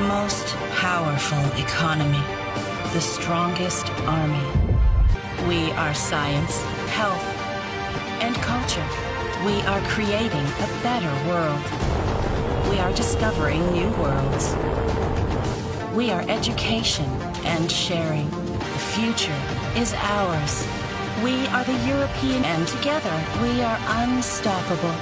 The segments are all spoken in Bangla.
most powerful economy, the strongest army. We are science, health, and culture. We are creating a better world. We are discovering new worlds. We are education and sharing. The future is ours. We are the European, and together we are unstoppable.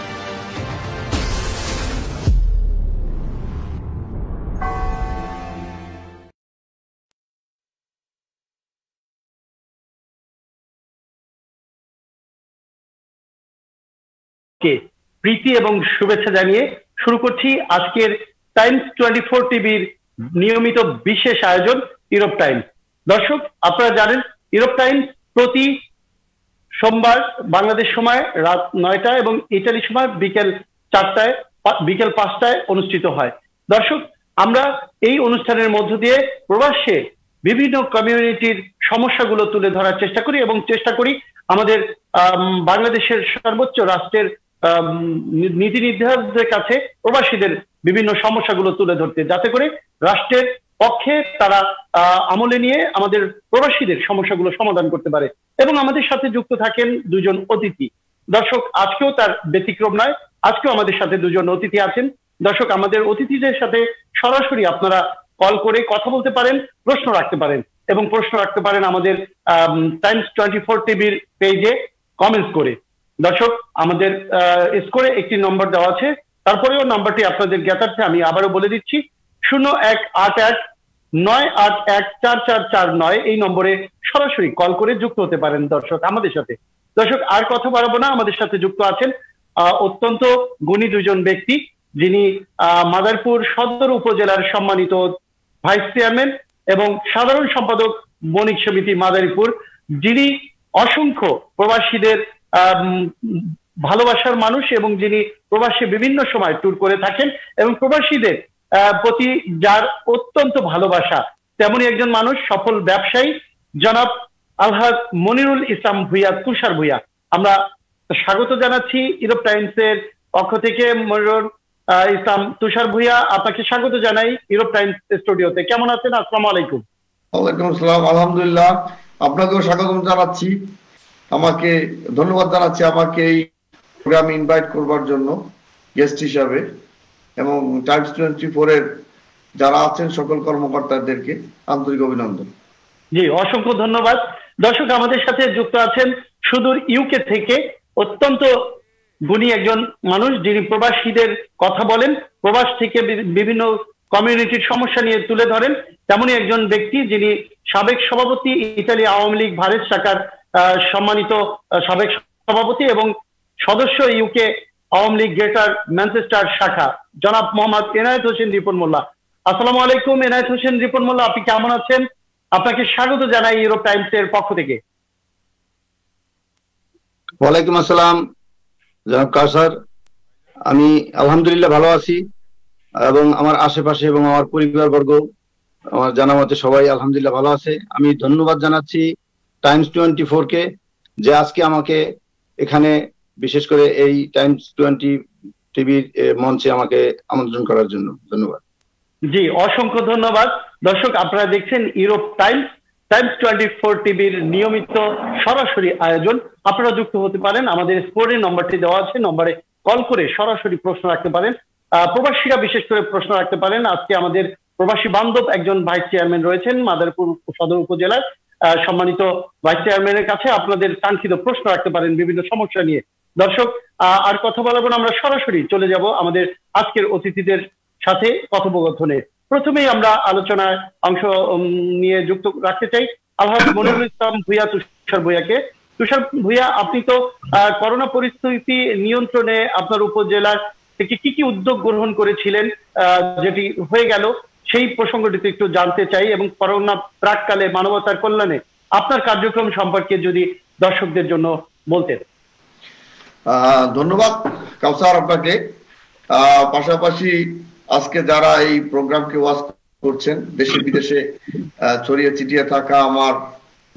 প্রীতি এবং শুভেচ্ছা জানিয়ে শুরু করছি আজকের টাইমস 24 টিভির নিয়মিত বিশেষ আয়োজন ইউরোপ টাইমস। দর্শক, আপনারা জানেন ইউরোপ টাইমস প্রতি সোমবার বাংলাদেশ সময় রাত 9টা এবং ইতালি সময় বিকেল 5টায় অনুষ্ঠিত হয়। দর্শক, আমরা এই অনুষ্ঠানের মধ্য দিয়ে প্রবাসে বিভিন্ন কমিউনিটির সমস্যাগুলো তুলে ধরার চেষ্টা করি এবং চেষ্টা করি আমাদের বাংলাদেশের সর্বোচ্চ রাষ্ট্রের নীতি নির্ধারকদের কাছে প্রবাসীদের বিভিন্ন সমস্যাগুলো তুলে ধরতে, যাতে করে রাষ্ট্রের পক্ষে তারা আমলে নিয়ে আমাদের প্রবাসীদের সমস্যাগুলো সমাধান করতে পারে। এবং আমাদের সাথে যুক্ত থাকেন দুজন অতিথি। দর্শক, আজকেও তার ব্যতিক্রম নয়, আজকেও আমাদের সাথে দুজন অতিথি আছেন। দর্শক, আমাদের অতিথিদের সাথে সরাসরি আপনারা কল করে কথা বলতে পারেন, প্রশ্ন রাখতে পারেন এবং প্রশ্ন রাখতে পারেন আমাদের টাইমস 24 টিভির পেজে কমেন্টস করে। দর্শক, আমাদের স্কোরে একটি নম্বর দেওয়া আছে, তারপরেও নাম্বারটি আপনাদের জ্ঞাতার্থে আমি আবারও বলে দিচ্ছি, 0188-981-4449 এই নম্বরে সরাসরি কল করে যুক্ত হতে পারেন দর্শক আমাদের সাথে। দর্শক, আর কথা বাড়াবো না, আমাদের সাথে যুক্ত আছেন অত্যন্ত গুণী দুজন ব্যক্তি, যিনি মাদারীপুর সদর উপজেলার সম্মানিত ভাইস চেয়ারম্যান এবং সাধারণ সম্পাদক বণিক সমিতি মাদারীপুর, যিনি অসংখ্য প্রবাসীদের ভালোবাসার মানুষ এবং যিনি প্রবাসী বিভিন্ন সময় ট্যুর করে থাকেন এবং প্রবাসীদের প্রতি যার অত্যন্ত ভালোবাসা, তেমনই একজন মানুষ, সফল ব্যবসায়ী জনাব আলহাজ মনিরুল ইসলাম ভূঁইয়া, তুষার ভূঁইয়া। আমরা স্বাগত জানাচ্ছি ইউরোপ টাইমসের পক্ষ থেকে। মনিরুল ইসলাম তুষার ভূঁইয়া, আপনাকে স্বাগত জানাই ইউরোপ টাইমস স্টুডিওতে। কেমন আছেন? আসসালামু আলাইকুম। ওয়ালাইকুম আসসালাম, আলহামদুলিল্লাহ। আপনাকেও স্বাগত জানাচ্ছি, আমাকে ধন্যবাদ জানাচ্ছি আমাকে এই প্রোগ্রামে ইনভাইট করবার জন্য গেস্ট হিসাবে, এবং টাইমস 24 এর যারা আছেন সকল কর্মকর্তাদেরকে আন্তরিক অভিনন্দন। জি, অসংখ্য ধন্যবাদ। দর্শক, আমাদের সাথে যুক্ত আছেন সুদূর ইউকে থেকে অত্যন্ত গুণী একজন মানুষ, যিনি প্রবাসীদের কথা বলেন, প্রবাস থেকে বিভিন্ন কমিউনিটির সমস্যা নিয়ে তুলে ধরেন। তেমনই একজন ব্যক্তি যিনি সাবেক সভাপতি, ইতালি আওয়ামী লীগ ভারত শাখার সম্মানিত সাবেক সভাপতি এবং সদস্য UK Awami League greater Manchester শাখা, জনাব মোহাম্মদ এনায়েত হোসেন রিপন মোল্লা। আসসালামু আলাইকুম এনায়েত হোসেন রিপন মোল্লা, আপনি কেমন আছেন? আপনাকে স্বাগত জানাই ইউরোপ টাইমস এর পক্ষ থেকে। ওয়ালাইকুম আসসালাম জনাব কাউসার, আমি আলহামদুলিল্লাহ ভালো আছি এবং আমার আশেপাশে এবং আমার পরিবারবর্গ, আমার জানা মতে সবাই আলহামদুলিল্লাহ ভালো আছে। আমি ধন্যবাদ জানাচ্ছি টাইমস 24 কে যে আজকে আমাকে এখানে বিশেষ করে এই টাইমস 20 টিভির মঞ্চে আমাকে আমন্ত্রণ করার জন্য ধন্যবাদ। জি, অসংখ্য ধন্যবাদ। দর্শক, আপনারা দেখছেন ইউরোপ টাইমস 24 টিভির নিয়মিত সরাসরি আয়োজন। আপনারা যুক্ত হতে পারেন, আমাদের স্কোরে নম্বরটি দেওয়া আছে, নম্বরে কল করে সরাসরি প্রশ্ন রাখতে পারেন। প্রবাসীরা বিশেষ করে প্রশ্ন রাখতে পারেন। আজকে আমাদের প্রবাসী বান্ধব একজন ভাইস চেয়ারম্যান রয়েছেন মাদারীপুর সদর উপজেলার সম্মানিত ভাইস চেয়ারম্যানের কাছে আপনাদের কাঙ্ক্ষিত প্রশ্ন রাখতে পারেন বিভিন্ন সমস্যা নিয়ে। দর্শক, আর কথা বলবো না, আমরা সরাসরি চলে যাব আমাদের আজকের অতিথিদের সাথে কথোপকথনে। প্রথমেই আমরা আলোচনায় অংশ নিয়ে যুক্ত রাখতে চাই আলহাজ মনিরুল ইসলাম ভূঁইয়া, তুষার ভূঁইয়াকে। তুষার ভূঁইয়া, আপনি তো করোনা পরিস্থিতি নিয়ন্ত্রণে আপনার উপজেলার থেকে কি কি উদ্যোগ গ্রহণ করেছিলেন, যেটি হয়ে গেল সেই প্রসঙ্গটিতে একটু জানতে চাই, এবং করোনা প্রাককালে মানবতার কল্যাণে আপনার কার্যক্রম সম্পর্কে যদি দর্শকদের জন্য বলতেন। ধন্যবাদ কাউসার আপনাকে। পাশাপাশি আজকে যারা এই প্রোগ্রামকে ওয়াচ করছেন, দেশে বিদেশে ছড়িয়ে ছিটিয়ে থাকা আমার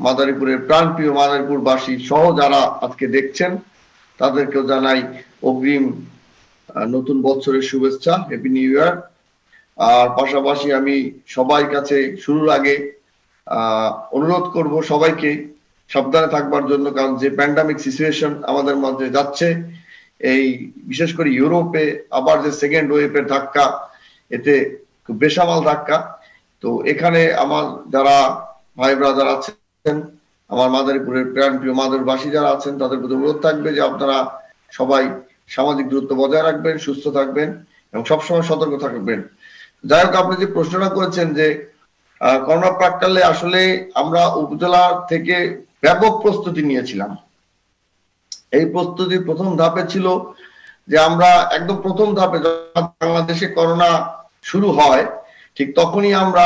মাদারীপুরের প্রাণপ্রিয় মাদারীপুরবাসী সহ যারা আজকে দেখছেন, তাদেরকেও জানাই অগ্রিম নতুন বছরের শুভেচ্ছা, হ্যাপি নিউ ইয়ার। আর পাশাপাশি আমি সবার কাছে শুরুর আগে অনুরোধ করব সবাইকে সাবধানে থাকবার জন্য, কারণ যে প্যান্ডামিক সিচুয়েশন আমাদের মধ্যে যাচ্ছে, এই বিশেষ করে ইউরোপে আবার যে সেকেন্ড ওয়েভের ধাক্কা, এতে খুব বেসামাল ধাক্কা। তো এখানে আমার যারা ভাই ব্রাদার আছেন, আমার মাদারীপুরের প্রাণপ্রিয় মাদারবাসী যারা আছেন, তাদের প্রতি অনুরোধ থাকবে যে আপনারা সবাই সামাজিক দূরত্ব বজায় রাখবেন, সুস্থ থাকবেন এবং সবসময় সতর্ক থাকবেন। যাই হোক, আপনি যে প্রশ্নটা করেছেন যে করোনা প্রাক্কালে আসলে আমরা উপজেলা থেকে ব্যাপক প্রস্তুতি নিয়েছিলাম। এই প্রস্তুতি প্রথম ধাপে ছিল যে আমরা একদম প্রথম ধাপে বাংলাদেশে করোনা শুরু হয়, ঠিক তখনই আমরা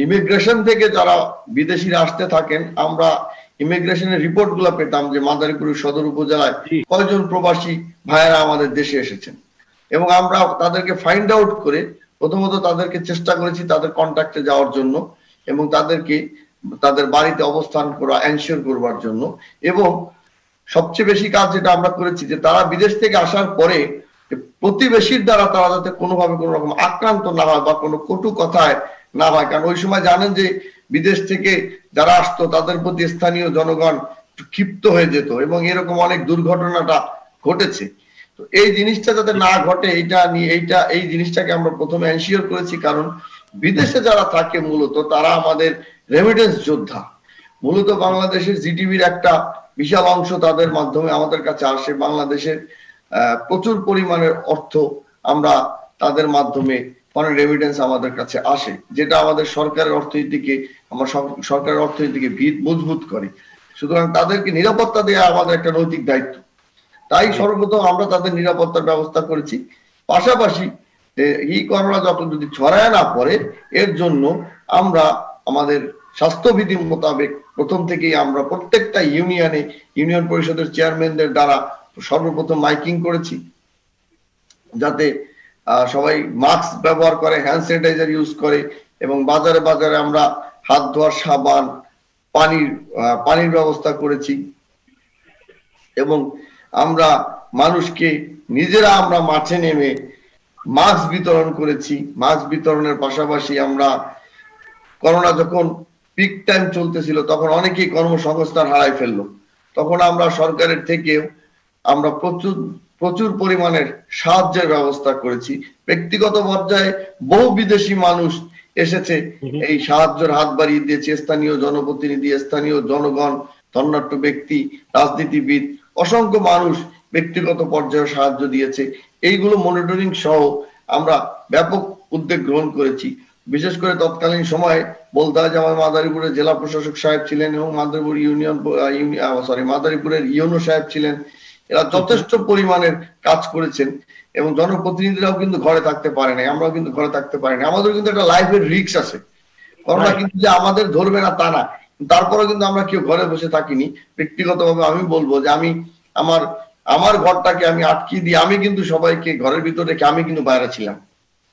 ইমিগ্রেশন থেকে যারা বিদেশিরা আসতে থাকেন, আমরা ইমিগ্রেশনের রিপোর্ট গুলা পেতাম যে মাদারীপুর সদর উপজেলায় কয়জন প্রবাসী ভাইয়েরা আমাদের দেশে এসেছেন, এবং আমরা তাদেরকে ফাইন্ড আউট করে প্রথমত তাদেরকে চেষ্টা করেছি তাদের কন্ট্যাক্টে যাওয়ার জন্য এবং তাদেরকে তাদের বাড়িতে অবস্থান করা এনশিওর করবার জন্য। এবং সবচেয়ে বেশি কাজ যেটা আমরা করেছি যে তারা বিদেশ থেকে আসার পরে প্রতিবেশীর দ্বারা তারা যাতে কোনোভাবে কোনো রকম আক্রান্ত না হয় বা কোনো কটু কথায় না হয়, কারণ ওই সময় জানেন যে বিদেশ থেকে যারা আসতো তাদের প্রতি স্থানীয় জনগণ ক্ষিপ্ত হয়ে যেত এবং এরকম অনেক দুর্ঘটনাটা ঘটেছে। তো এই জিনিসটা যাতে না ঘটে এই জিনিসটাকে আমরা প্রথমে এনশিওর করেছি, কারণ বিদেশে যারা থাকে মূলত তারা আমাদের রেমিটেন্স যোদ্ধা। মূলত বাংলাদেশের জিডিপির একটা বিশাল অংশ তাদের মাধ্যমে আমাদের কাছে আসে। বাংলাদেশের প্রচুর পরিমাণের অর্থ আমরা তাদের মাধ্যমে ফরেন রেমিটেন্স আমাদের কাছে আসে, যেটা আমাদের সরকারের অর্থনীতিকে ভিত মজবুত করে। সুতরাং তাদেরকে নিরাপত্তা দেওয়া আমাদের একটা নৈতিক দায়িত্ব। তাই সর্বপ্রথম আমরা তাদের নিরাপত্তার ব্যবস্থা করেছি। পাশাপাশি এই করোনা যত যদি ছড়ায় না পড়ে, এর জন্য আমরা আমাদের স্বাস্থ্যবিধি মোতাবেক প্রথম থেকেই আমরা প্রত্যেকটা ইউনিয়ন পরিষদের চেয়ারম্যানদের দ্বারা সর্বপ্রথম মাইকিং করেছি, যাতে সবাই মাস্ক ব্যবহার করে, হ্যান্ড স্যানিটাইজার ইউজ করে, এবং বাজারে বাজারে আমরা হাত ধোয়ার সাবান, পানির ব্যবস্থা করেছি। এবং আমরা মানুষকে নিজেরা আমরা মাঠে নেমে মাস্ক বিতরণ করেছি। মাস্ক বিতরণের পাশাপাশি আমরা করোনা যখন পিক টাইম চলতেছিল তখন অনেকেই কর্মসংস্থান হারাই ফেললো, তখন আমরা সরকারের থেকেও আমরা প্রচুর পরিমাণের সাহায্যের ব্যবস্থা করেছি। ব্যক্তিগত পর্যায়ে বহু বিদেশি মানুষ এসেছে, এই সাহায্যের হাত বাড়িয়ে দিয়েছে স্থানীয় জনপ্রতিনিধি, স্থানীয় জনগণ, ধনাঢ্য ব্যক্তি, রাজনীতিবিদ, অসংখ্য মানুষ ব্যক্তিগত পর্যায়ে সাহায্য দিয়েছে। এইগুলো মনিটরিং সহ আমরা ব্যাপক উদ্যোগ গ্রহণ করেছি। বিশেষ করে তৎকালীন সময়ে বলতে হয় যে আমার মাদারীপুরের জেলা প্রশাসক সাহেব ছিলেন এবং মাদারীপুরের ইউনো সাহেব ছিলেন। এরা যথেষ্ট পরিমাণের কাজ করেছেন এবং জনপ্রতিনিধিরাও কিন্তু ঘরে থাকতে পারে নাই, আমরাও কিন্তু ঘরে থাকতে পারি না। আমাদের কিন্তু একটা লাইফের রিস্ক আছে, করোনা কিন্তু যে আমাদের ধরবে না তা না, তারপরেও কিন্তু আমরা কেউ ঘরে বসে থাকিনি। ব্যক্তিগতভাবে আমি বলবো যে আমি আমার ঘরটাকে আমি আটকিয়ে দিয়ে আমি কিন্তু সবাইকে ঘরের ভিতরে রেখে আমি কিন্তু বাইরে ছিলাম।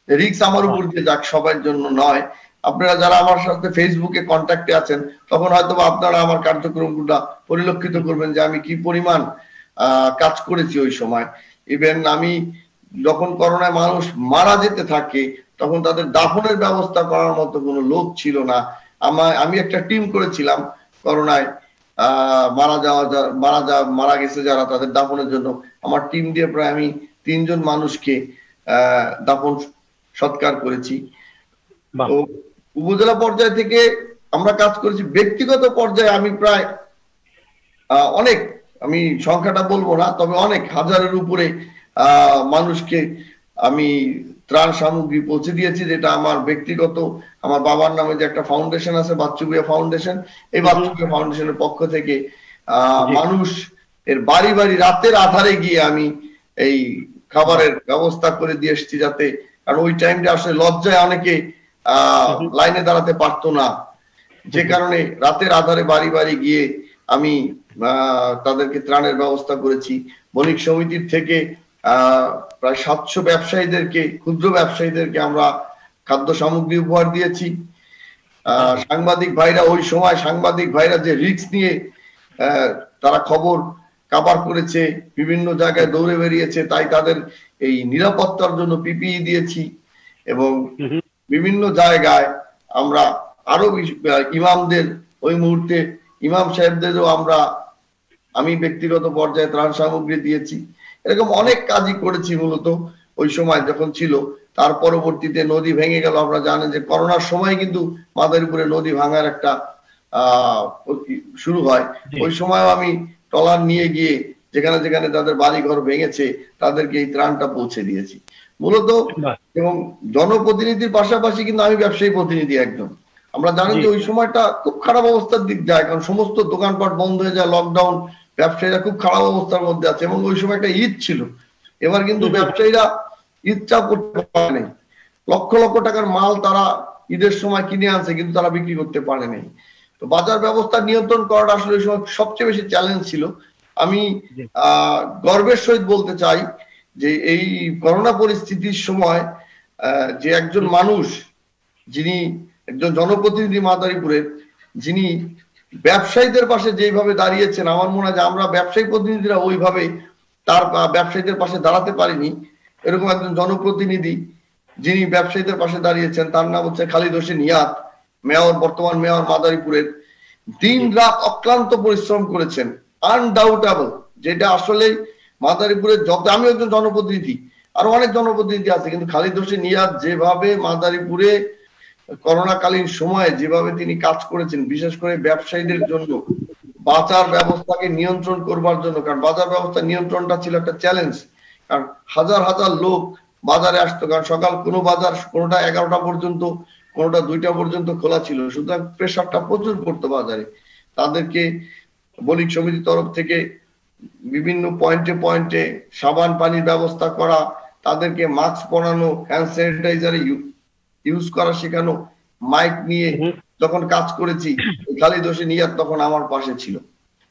রিস্ক আমার উপর দিয়ে যাক, সবার জন্য নয়। আপনারা যারা আমার সাথে ফেসবুকে কন্ট্যাক্টে আছেন, তখন হয়তো আপনারা আমার কার্যক্রমগুলো পরিলক্ষিত করবেন যে আমি কি পরিমাণ কাজ করেছি ওই সময়। ইভেন আমি যখন করোনায় মানুষ মারা যেতে থাকে তখন তাদের দাফনের ব্যবস্থা করার মতো কোনো লোক ছিল না। আমি একটা টিম করেছিলাম করোনায় মারা গেছে যারা, তাদের দাফনের জন্য আমার টিম দিয়ে প্রায় আমি 3 জন মানুষকে দাফন সৎকার করেছি। তো উপজেলা পর্যায় থেকে আমরা কাজ করেছি। ব্যক্তিগত পর্যায়ে আমি প্রায় অনেক, আমি সংখ্যাটা বলবো না, তবে অনেক হাজারের উপরে মানুষকে আমি ত্রাণ সামগ্রী পৌঁছে দিয়েছি, যেটা আমার ব্যক্তিগত, আমার বাবার নামে যে একটা ফাউন্ডেশন আছে বাচ্চুবিয়া ফাউন্ডেশন, এই বাচ্চুবিয়া ফাউন্ডেশনের পক্ষ থেকে মানুষ এর বাড়ি বাড়ি রাতের আধারে গিয়ে আমি এই খাবারের ব্যবস্থা করে দিয়ে এসেছি, যাতে, কারণ ওই টাইমটা আসলে লজ্জায় অনেকে লাইনে দাঁড়াতে পারতো না, যে কারণে রাতের আধারে বাড়ি বাড়ি গিয়ে আমি তাদেরকে ত্রাণের ব্যবস্থা করেছি। বণিক সমিতির থেকে প্রায় 700 ব্যবসায়ীদেরকে, ক্ষুদ্র ব্যবসায়ীদেরকে আমরা খাদ্য সামগ্রী উপহার দিয়েছি। সাংবাদিক ভাইরা, ওই সময় সাংবাদিক ভাইরা যে রিস্ক নিয়ে তারা খবর কাভার করেছে, বিভিন্ন জায়গায় দৌড়ে বেরিয়েছে, তাই তাদের এই নিরাপত্তার জন্য পিপিই দিয়েছি। এবং বিভিন্ন জায়গায় আমরা আরো ইমামদের ওই মুহূর্তে ইমাম সাহেবদেরও আমি ব্যক্তিগত পর্যায়ে ত্রাণ সামগ্রী দিয়েছি। এরকম অনেক কাজই করেছি মূলত ওই সময় যখন ছিল। তার পরবর্তীতে নদী ভেঙে গেল। আমরা জানেন যে করোনার সময় কিন্তু মাদারীপুরে নদী ভাঙার একটা শুরু হয়। ওই সময় আমি ট্রলার নিয়ে গিয়ে যেখানে যেখানে তাদের বাড়ি ঘর ভেঙেছে তাদেরকে এই ত্রাণটা পৌঁছে দিয়েছি মূলত। এবং জনপ্রতিনিধির পাশাপাশি কিন্তু আমি ব্যবসায়ী প্রতিনিধি একদম। আমরা জানি যে ওই সময়টা খুব খারাপ অবস্থার দিক যায়, কারণ সমস্ত দোকানপাট বন্ধ হয়ে যায়, লকডাউন, ব্যবসায়ীরা খুব খারাপ অবস্থার মধ্যে আছে। এবং ওই সময় একটা ঈদ ছিল। এবার কিন্তু ব্যবসায়ীরা ঈদটা করতে পারেনি। লক্ষ লক্ষ টাকার মাল তারা ঈদের সময় কিনে আনছে, কিন্তু তারা বিক্রি করতে পারেনি। তো বাজার ব্যবস্থা নিয়ন্ত্রণ করাটা আসলে ওই সময় সবচেয়ে বেশি চ্যালেঞ্জ ছিল। আমি গর্বের সহিত বলতে চাই যে এই করোনা পরিস্থিতির সময় যে একজন মানুষ, যিনি একজন জনপ্রতিনিধি মাদারীপুরের, যিনি ব্যবসায়ীদের পাশে যেভাবে দাঁড়িয়েছেন, আমার মনে হয় যে আমরা ব্যবসায়ী প্রতিনিধিরা ওইভাবে তার ব্যবসায়ীদের পাশে দাঁড়াতে পারিনি। এরকম একজন জনপ্রতিনিধি যিনি ব্যবসায়ীদের পাশে দাঁড়িয়েছেন, তার নাম হচ্ছে খালিদ হোসেন ইয়াদ, মেয়র, বর্তমান মেয়র মাদারীপুরের। দিন রাত অক্লান্ত পরিশ্রম করেছেন, আনডাউটেবল। যেটা আসলে মাদারীপুরের আমি একজন জনপ্রতিনিধি, আরো অনেক জনপ্রতিনিধি আছে, কিন্তু খালিদ হোসেন ইয়াদ যেভাবে মাদারীপুরে করোনাকালীন সময়ে যেভাবে তিনি কাজ করেছেন, বিশেষ করে ব্যবসায়ীদের জন্য বাজার ব্যবস্থাকে নিয়ন্ত্রণ করবার জন্য, কারণ বাজার ব্যবস্থা নিয়ন্ত্রণটা ছিল একটা চ্যালেঞ্জ। কারণ হাজার হাজার লোক বাজারে আসতো, কারণ সকাল কোনো বাজার কোনোটা 11টা পর্যন্ত, কোনোটা 2টা পর্যন্ত খোলা ছিল। সুতরাং প্রেশারটা প্রচুর পড়তো বাজারে। তাদেরকে বণিক সমিতির তরফ থেকে বিভিন্ন পয়েন্টে পয়েন্টে সাবান পানির ব্যবস্থা করা, তাদেরকে মাস্ক পরানো, হ্যান্ড স্যানিটাইজার ইউজ করা শেখানো, মাইক নিয়ে যখন কাজ করেছি, খালিদ হোসেন ইয়াদ তখন আমার পাশে ছিল।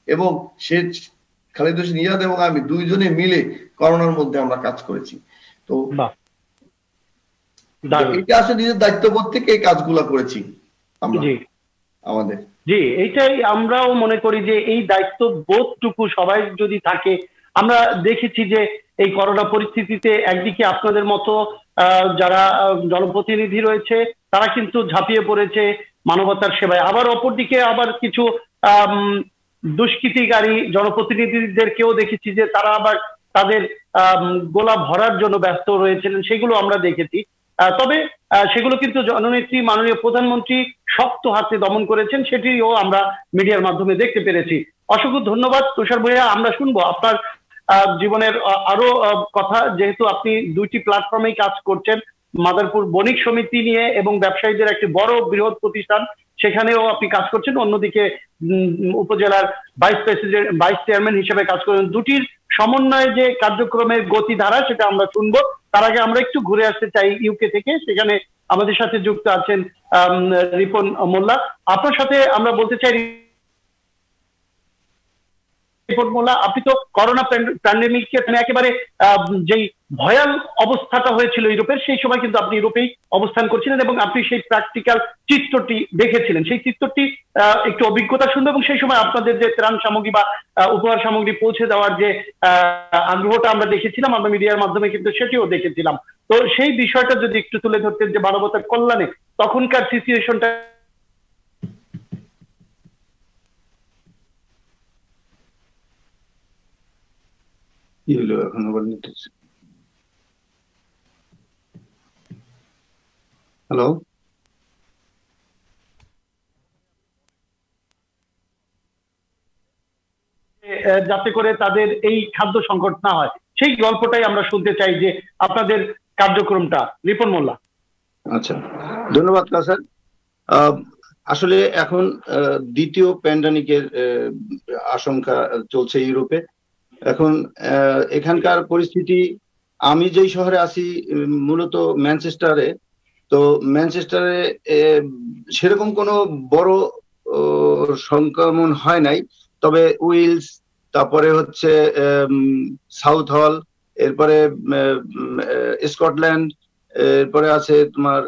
এবং সে খালিদ হোসেন ইয়াদ এবং আমি দুইজনে মিলে করোনার মধ্যে আমরা কাজ করেছি। তো এটা আসলে নিজের দায়িত্ববোধ থেকে এই কাজগুলা করেছি আমরা আমাদের। জি, এইটাই আমরাও মনে করি যে এই দায়িত্ববোধটুকু সবাই যদি থাকে। আমরা দেখেছি যে এই করোনা পরিস্থিতিতে একদিকে আপনাদের মতো যারা জনপ্রতিনিধি রয়েছে তারা কিন্তু ঝাঁপিয়ে পড়েছে মানবতার সেবায়, আবার অপরদিকে আবার কিছু দুষ্কৃতিকারী জনপ্রতিনিধিদেরকেও দেখেছি যে তারা আবার তাদের গোলা ভরার জন্য ব্যস্ত রয়েছিলেন, সেগুলো আমরা দেখেছি। তবে সেগুলো কিন্তু জননেত্রী মাননীয় প্রধানমন্ত্রী শক্ত হাতে দমন করেছেন, সেটিও আমরা মিডিয়ার মাধ্যমে দেখতে পেরেছি। অসংখ্য ধন্যবাদ তুষার ভাইয়া। আমরা শুনবো আপনার জীবনের আরো কথা, যেহেতু আপনি দুইটি প্ল্যাটফর্মেই কাজ করছেন, মাদারীপুর বণিক সমিতি নিয়ে এবং ব্যবসায়ীদের একটি বড় বৃহৎ প্রতিষ্ঠান, সেখানেও আপনি কাজ করছেন, অন্যদিকে উপজেলার ভাইস চেয়ারম্যান হিসেবে কাজ করেন। দুটির সমন্বয়ে যে কার্যক্রমের গতিধারা সেটা আমরা শুনবো। তার আগে আমরা একটু ঘুরে আসতে চাই ইউকে থেকে, সেখানে আমাদের সাথে যুক্ত আছেন রিপন মোল্লা। আপনার সাথে আমরা বলতে চাই রিপন মোল্লা, আপনি তো করোনা প্যান্ডেমিককে একেবারে যেই ভয়াল অবস্থাটা হয়েছিল ইউরোপের, সেই সময় কিন্তু আপনি ইউরোপেই অবস্থান করছিলেন এবং আপনি সেই প্র্যাকটিক্যাল চিত্রটি দেখেছিলেন। সেই চিত্রটি একটু অভিজ্ঞতা শুনবো এবং সেই সময় আপনাদের যে ত্রাণ সামগ্রী বা উপহার সামগ্রী পৌঁছে দেওয়ার যে আগ্রহটা আমরা দেখেছিলাম, আমরা মিডিয়ার মাধ্যমে কিন্তু সেটিও দেখেছিলাম। তো সেই বিষয়টা যদি একটু তুলে ধরতেন যে মানবতার কল্যাণে তখনকার সিচুয়েশনটা। হ্যালো, যাতে করে তাদের এই খাদ্য সংকট না হয়, সেই গল্পটাই আমরা শুনতে চাই যে আপনাদের কার্যক্রমটা। রিপন মোল্লা। আচ্ছা, ধন্যবাদ কাসার। আসলে এখন দ্বিতীয় প্যান্ডেমিকের আশঙ্কা চলছে ইউরোপে। এখন এখানকার পরিস্থিতি, আমি যেই শহরে আছি মূলত ম্যানচেস্টারে, তো ম্যানচেস্টারে সেরকম কোনো বড় সংক্রমণ হয় নাই। তবে উইলস, তারপরে হচ্ছে সাউথ হল, এরপরে স্কটল্যান্ড, এরপরে আছে তোমার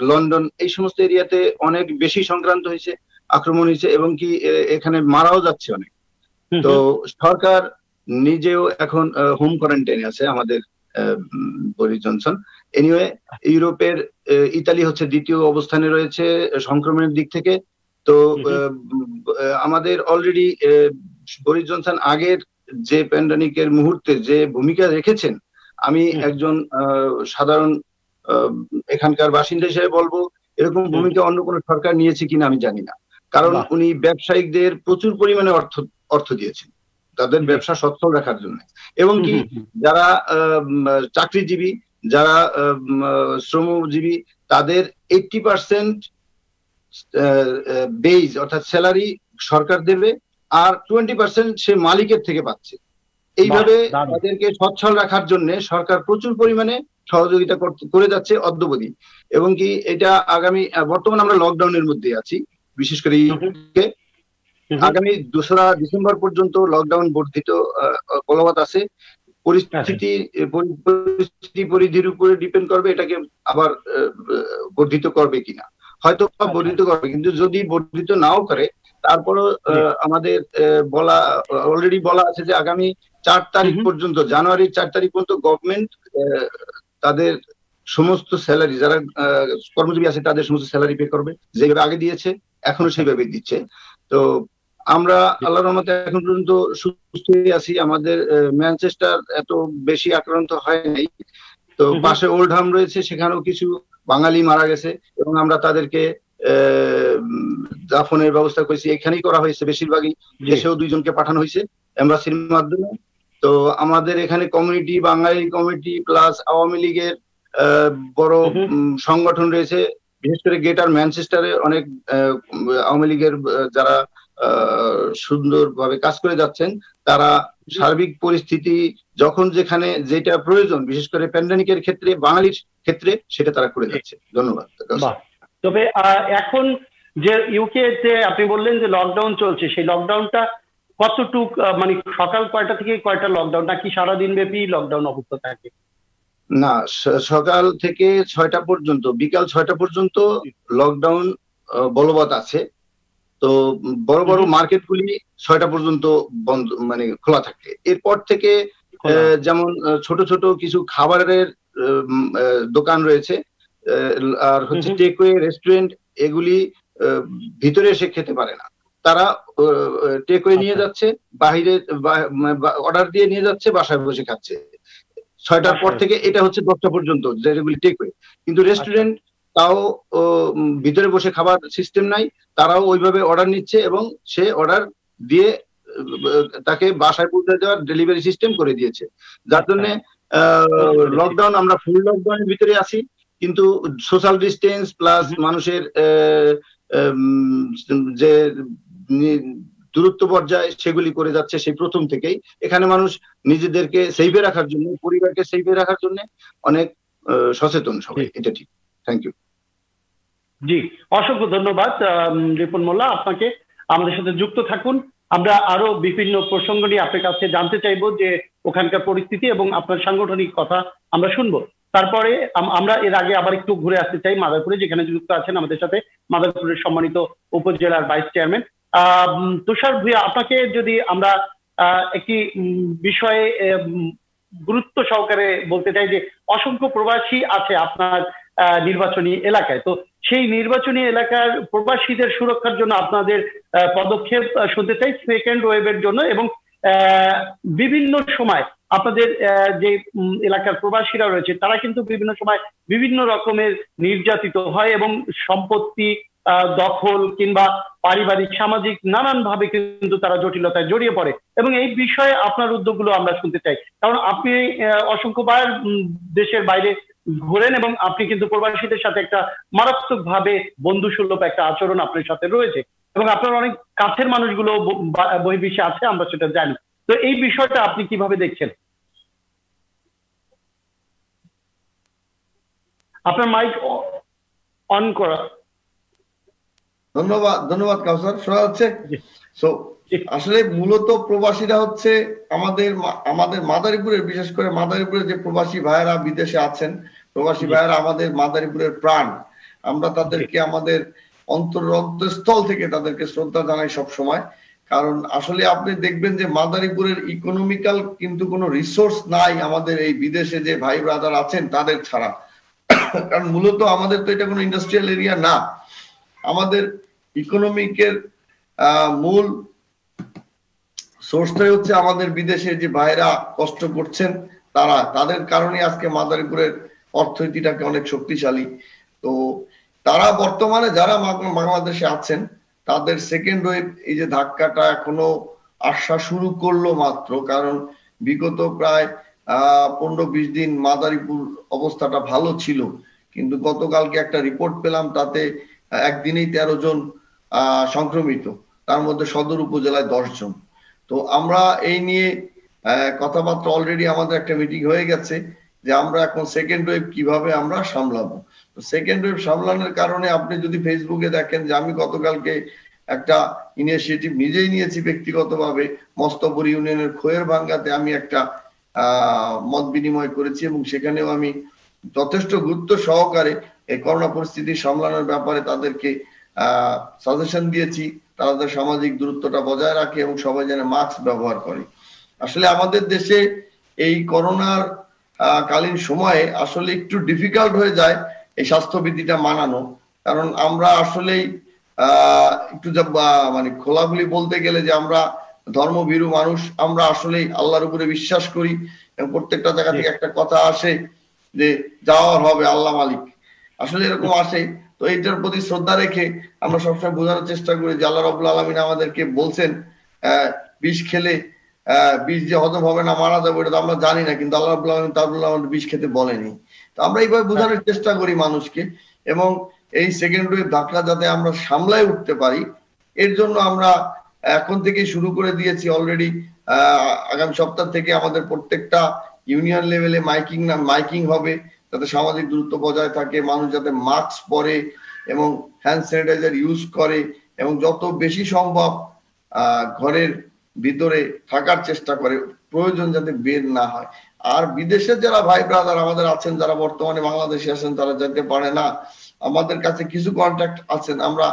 লন্ডন, এই সমস্ত এরিয়াতে অনেক বেশি সংক্রান্ত হয়েছে, আক্রমণ হয়েছে এবং কি এখানে মারাও যাচ্ছে অনেক। তো সরকার নিজেও এখন হোম কোয়ারেন্টাইনে আছে আমাদের বরিস জনসন। এনিওয়ে, ইউরোপের ইতালি হচ্ছে দ্বিতীয় অবস্থানে রয়েছে সংক্রমণের দিক থেকে। তো আমাদের অলরেডি বরিস জনসন আগের যে প্যান্ডামিকের মুহূর্তে যে ভূমিকা রেখেছেন, আমি একজন সাধারণ এখানকার বাসিন্দা হিসেবে বলবো এরকম ভূমিকা অন্য কোনো সরকার নিয়েছে কিনা আমি জানি না। কারণ উনি ব্যবসায়িকদের প্রচুর পরিমাণে অর্থ দিয়েছেন তাদের ব্যবসা সচ্ছল রাখার জন্য, এবং কি যারা চাকরিজীবী, যারা শ্রমজীবী, তাদের 80% বেজ অর্থাৎ স্যালারি সরকার দেবে, আর 20% সে মালিকের থেকে পাচ্ছে। এইভাবে তাদেরকে সচ্ছল রাখার জন্য সরকার প্রচুর পরিমাণে সহযোগিতা করে যাচ্ছে অদ্যবধি। এবং কি এটা আগামী, বর্তমানে আমরা লকডাউনের মধ্যে আছি, বিশেষ করে আগামী 2রা ডিসেম্বর পর্যন্ত লকডাউন বর্ধিত বলবৎ আছে। পরিস্থিতি পরিধির উপরে ডিপেন্ড করবে এটাকে আবার বর্ধিত করবে কিনা। হয়তো বর্ধিত করবে, কিন্তু যদি বর্ধিত নাও করে তারপরও আমাদের অলরেডি বলা আছে যে আগামী 4 তারিখ পর্যন্ত, জানুয়ারির 4 তারিখ পর্যন্ত গভর্নমেন্ট তাদের সমস্ত স্যালারি, যারা কর্মজীবী আছে তাদের সমস্ত স্যালারি পে করবে, যেভাবে আগে দিয়েছে এখনো সেইভাবে দিচ্ছে। তো আমরা আল্লাহর রহমতে এখন পর্যন্ত সুস্থ আছি। আমাদের ম্যানচেস্টার এত বেশি আক্রান্ত হয় নাই। তো পাশে ওল্ডহাম রয়েছে, সেখানেও কিছু বাঙালি মারা গেছে এবং আমরা তাদেরকে দাফনের ব্যবস্থা করেছি, এখানেই করা হয়েছে। বেশিরভাগই দেশেও 2 জনকে পাঠানো হয়েছে এমবাসির মাধ্যমে। তো আমাদের এখানে কমিউনিটি, বাঙালি কমিউনিটি প্লাস আওয়ামী লীগের বড় সংগঠন রয়েছে, বিশেষ করে গ্রেটার ম্যানচেস্টারে অনেক আওয়ামী লীগের যারা সুন্দরভাবে কাজ করে যাচ্ছেন। তারা সার্বিক পরিস্থিতি যখন যেখানে যেটা প্রয়োজন, বিশেষ করে প্যান্ডেমিকের ক্ষেত্রে, বাঙালির ক্ষেত্রে, সেটা তারা করে যাচ্ছে। ধন্যবাদ। তবে এখন যে ইউকে তে আপনি বললেন যে লকডাউন চলছে, সেই লকডাউনটা কতটুক, মানে সকাল কয়টা থেকে কয়টা লকডাউন, নাকি সারাদিন ব্যাপী লকডাউন অবস্থা থাকে? না, সকাল থেকে 6টা পর্যন্ত, বিকাল 6টা পর্যন্ত লকডাউন বলবৎ আছে। তো বড় বড় মার্কেটগুলি 6টা পর্যন্ত বন্ধ, মানে খোলা থাকে। এরপর থেকে যেমন ছোট ছোট কিছু খাবারের দোকান রয়েছে, আর হচ্ছে টেকওয়ে রেস্টুরেন্ট, এগুলি ভিতরে এসে খেতে পারে না। তারা টেকওয়ে নিয়ে যাচ্ছে, বাইরে অর্ডার দিয়ে নিয়ে যাচ্ছে, বাসায় বসে খাচ্ছে 6টার পর থেকে। এটা হচ্ছে 10টা পর্যন্ত যেগুলি টেকওয়ে। কিন্তু রেস্টুরেন্ট তাও ভিতরে বসে খাবার সিস্টেম নাই, তারাও ওইভাবে অর্ডার নিচ্ছে এবং সে অর্ডার দিয়ে তাকে বাসায় পৌঁছে দেওয়ার ডেলিভারি সিস্টেম করে দিয়েছে। যার জন্য লকডাউন, আমরা ফুল লকডাউনের ভিতরে আছি, কিন্তু সোশ্যাল ডিস্টেন্স প্লাস মানুষের যে দূরত্ব পর্যায়ে সেগুলি করে যাচ্ছে সেই প্রথম থেকেই। এখানে মানুষ নিজেদেরকে সেফে রাখার জন্য, পরিবারকে সেফে রাখার জন্য অনেক সচেতন সবাই, এটা ঠিক। Thank you. জি, অসংখ্য ধন্যবাদ রিপন মোল্লা, আপনাকে। আমাদের সাথে যুক্ত থাকুন, আমরা আরো বিভিন্ন প্রসঙ্গ নিয়ে আপনার কাছে জানতে চাইবো, যে ওখানকার পরিস্থিতি এবং আপনার সাংগঠনিক কথা আমরা শুনবো। তারপরে আমরা এর আগে আবার একটু ঘুরে আসতে চাই মাদারপুরে, যেখানে যুক্ত আছেন আমাদের সাথে মাদারপুরের সম্মানিত উপজেলার ভাইস চেয়ারম্যান তুষার ভূঁইয়া। আপনাকে যদি আমরা একটি বিষয়ে গুরুত্ব সহকারে বলতে চাই, যে অসংখ্য প্রবাসী আছে আপনার নির্বাচনী এলাকায়, তো সেই নির্বাচনী এলাকার প্রবাসীদের সুরক্ষার জন্য আপনাদের পদক্ষেপ শুনতে চাই সেকেন্ড ওয়েভের জন্য, এবং বিভিন্ন সময় আপনাদের যে এলাকার প্রবাসীরা রয়েছে তারা কিন্তু বিভিন্ন সময় বিভিন্ন রকমের নির্যাতিত হয় এবং সম্পত্তি দখল কিংবা পারিবারিক সামাজিক নানানভাবে কিন্তু তারা জটিলতায় জড়িয়ে পড়ে, এবং এই বিষয়ে আপনার উদ্যোগগুলো আমরা শুনতে চাই। কারণ আপনি অসংখ্যবার দেশের বাইরে ঘোরেন এবং আপনি কিন্তু প্রবাসীদের সাথে একটা মারাত্মকভাবে বন্ধুসুলভ একটা আচরণ আপনার সাথে রয়েছে, এবং আপনার অনেক কাছের মানুষগুলো বহির্বিশ্বে আছে, আমরা সেটা জানি। তো এই বিষয়টা আপনি কিভাবে দেখছেন? আপনার মাইক অন করা। ধন্যবাদ কাউসার, শোনা যাচ্ছে? আসলে মূলত প্রবাসীরা হচ্ছে আমাদের মাদারীপুরের, বিশেষ করে মাদারীপুরের যে প্রবাসী ভাইয়েরা বিদেশে আছেন, প্রবাসী ভাইয়েরা আমাদের মাদারীপুরের প্রাণ। আমরা তাদেরকে আমাদের অন্তরস্থল থেকে তাদেরকে শ্রদ্ধা জানাই সব সময়, কারণ আসলে আপনি দেখবেন যে মাদারীপুরের ইকোনমিক্যাল কিন্তু কোনো রিসোর্স নাই আমাদের এই বিদেশে যে ভাই ব্রাদার আছেন তাদের ছাড়া। কারণ মূলত আমাদের তো এটা কোনো ইন্ডাস্ট্রিয়াল এরিয়া না, আমাদের ইকোনমিকের মূল সোর্সটাই হচ্ছে আমাদের বিদেশে যে ভাইরা কষ্ট করছেন তাদের কারণে আজকে মাদারীপুরের অর্থনীতিটাকে অনেক শক্তিশালী। তো তারা বর্তমানে যারা বাংলাদেশে আছেন তাদের সেকেন্ড ওয়েভ এই যে ধাক্কাটা এখনো আসা শুরু করলো মাত্র, কারণ বিগত প্রায় 15-20 দিন মাদারীপুর অবস্থাটা ভালো ছিল, কিন্তু গতকালকে একটা রিপোর্ট পেলাম তাতে একদিনেই 13 জন সংক্রমিত, তার মধ্যে সদর উপজেলায় 10 জন। তো আমরা এই নিয়ে কথাবার্তা অলরেডি আমাদের একটা মিটিং হয়ে গেছে যে আমরা এখন সেকেন্ড ওয়েভ কিভাবে আমরা সামলাবো। তো সেকেন্ড ওয়েভ সামলানোর কারণে আপনি যদি ফেসবুকে দেখেন যে আমি গতকালকে একটা ইনিশিয়েটিভ নিজেই নিয়েছি ব্যক্তিগতভাবে, মস্তপুর ইউনিয়নের খোয়ের ভাঙ্গাতে আমি একটা মত বিনিময় করেছি এবং সেখানেও আমি যথেষ্ট গুরুত্ব সহকারে এই করোনা পরিস্থিতি সামলানোর ব্যাপারে তাদেরকে সাজেশন দিয়েছি, তাদের সামাজিক দূরত্বটা বজায় রাখে এবং সবাই যেন মাস্ক ব্যবহার করে। আসলে আমাদের দেশে এই করোনার কালীন সময়ে আসলে একটু ডিফিকাল্ট হয়ে যায় এই স্বাস্থ্যবিধিটা মানানো, কারণ আমরা আসলেই একটু মানে খোলাখুলি বলতে গেলে যে আমরা ধর্মভীরু মানুষ, আমরা আসলেই আল্লাহর উপরে বিশ্বাস করি এবং প্রত্যেকটা জায়গা থেকে একটা কথা আসে যে যাওয়ার হবে আল্লাহ মালিক, আসলে এরকম আসে। তো এইটার প্রতি শ্রদ্ধা রেখে আমরা সবসময় বোঝানোর চেষ্টা করি যে আল্লাহ রাব্বুল আলামিন আমাদেরকে বলছেন বিষ খেলে বিষ যে হজম হবে না, মারা যাবে, এটা তো আমরা জানি না, কিন্তু আল্লাহ রাব্বুল আলামিন তাআলা আমাদের বিষ খেতে বলেনি। তো আমরা এইভাবে বোঝানোর চেষ্টা করি মানুষকে, এবং এই সেকেন্ড ওয়েভ ধাক্কা যাতে আমরা সামলায় উঠতে পারি এর জন্য আমরা এখন থেকে শুরু করে দিয়েছি অলরেডি। আগামী সপ্তাহ থেকে আমাদের প্রত্যেকটা ইউনিয়ন লেভেলে মাইকিং হবে যাতে সামাজিক দূরত্ব বজায় থাকে, মানুষ যাতে মাস্ক পরে এবং হ্যান্ড স্যানিটাইজার ইউজ করে এবং যত বেশি সম্ভব ঘরের ভিতরে থাকার চেষ্টা করে, প্রয়োজন যাতে বের না হয়। আর বিদেশের যারা ভাই ব্রাদার আমাদের আছেন যারা বর্তমানে বাংলাদেশে আছেন তারা যেতে পারে না, আমাদের কাছে কিছু কন্ট্যাক্ট আছেন, আমরা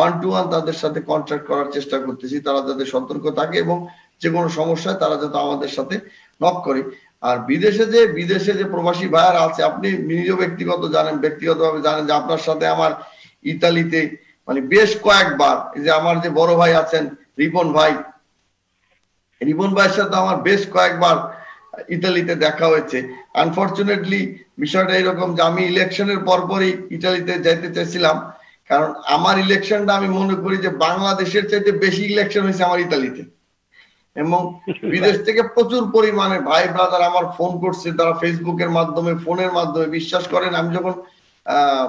1-to-1 তাদের সাথে কন্ট্যাক্ট করার চেষ্টা করতেছি, তারা যাতে সতর্ক থাকে এবং যে কোনো সমস্যায় তারা যাতে আমাদের সাথে নক করে। আর বিদেশে যে প্রবাসী ভাইয়ারা আছে, আপনি নিজেও ব্যক্তিগতভাবে জানেন যে আপনার সাথে আমার ইতালিতে মানে বেশ কয়েকবার, এই যে আমার যে বড় ভাই আছেন রিপন ভাইয়ের সাথে আমার বেশ কয়েকবার ইতালিতে দেখা হয়েছে। আনফরচুনেটলি বিষয়টা এরকম যে আমি ইলেকশনের পরপরই ইতালিতে যাইতে চাইছিলাম, কারণ আমার ইলেকশনটা আমি মনে করি যে বাংলাদেশের চাইতে বেশি ইলেকশন হয়েছে আমার ইতালিতে, এবং বিদেশ থেকে প্রচুর পরিমাণে ভাই ব্রাদার আমার ফোন করছে, তারা ফেসবুকের মাধ্যমে ফোনের মাধ্যমে। বিশ্বাস করেন আমি যখন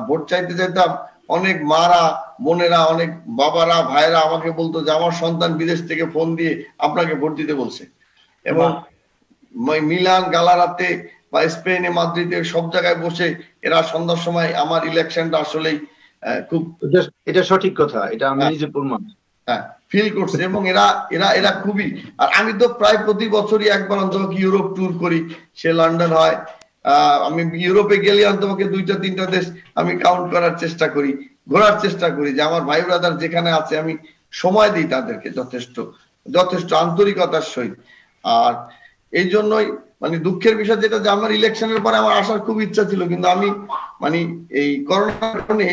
ভোট চাইতে যেতাম অনেক মারা বোনেরা, অনেক বাবারা, ভাইরা আমাকে বলতো যে আমার সন্তান বিদেশ থেকে ফোন দিয়ে আপনাকে ভোট দিতে বলছে। এবং মিলান, গালারাতে বা স্পেনে, মাদ্রিদে সব জায়গায় বসে এরা সন্ধ্যার সময় আমার ইলেকশনটা আসলেই খুব, এটা সঠিক কথা, এটা আমি নিজে প্রমাণ ফিল করছে। এবং এরা খুবই, আর আমি তো প্রায় প্রতি বছরই একবার অন্তত ইউরোপ ট্যুর করি, সে লন্ডন হয়, আমি ইউরোপে গেলে অন্তত 2-3টা দেশ আমি কাউন্ট করার চেষ্টা করি, ঘোরার চেষ্টা করি, যে আমার ভাই ব্রাদার যেখানে আছে আমি সময় দিই তাদেরকে যথেষ্ট আন্তরিকতার সহিত। আর এই জন্যই মানে দুঃখের বিষয় যেটা যে আমার ইলেকশনের পরে আমার আসার খুব ইচ্ছা ছিল, কিন্তু আমি মানে এই করোনার কারণে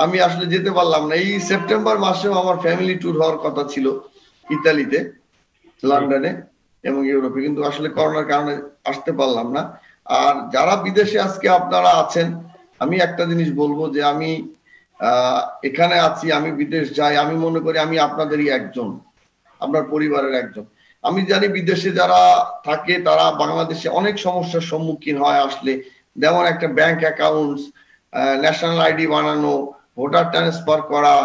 আমি আসলে যেতে পারলাম না। এই সেপ্টেম্বর মাসেও আমার ফ্যামিলি ট্যুর হওয়ার কথা ছিল ইতালিতে, লন্ডনে এবং ইউরোপে, কিন্তু আসলে করোনার কারণে আসতে পারলাম না। আর যারা বিদেশে আজকে আপনারা আছেন, আমি একটা জিনিস বলবো যে আমি এখানে আছি, আমি বিদেশ যাই, আমি মনে করি আমি আপনাদেরই একজন, আপনার পরিবারের একজন। আমি জানি বিদেশে যারা থাকে তারা বাংলাদেশে অনেক সমস্যার সম্মুখীন হয় আসলে, যেমন একটা ব্যাংক অ্যাকাউন্টস, ন্যাশনাল আইডি বানানো, ভোটার ট্রান্সফার করা,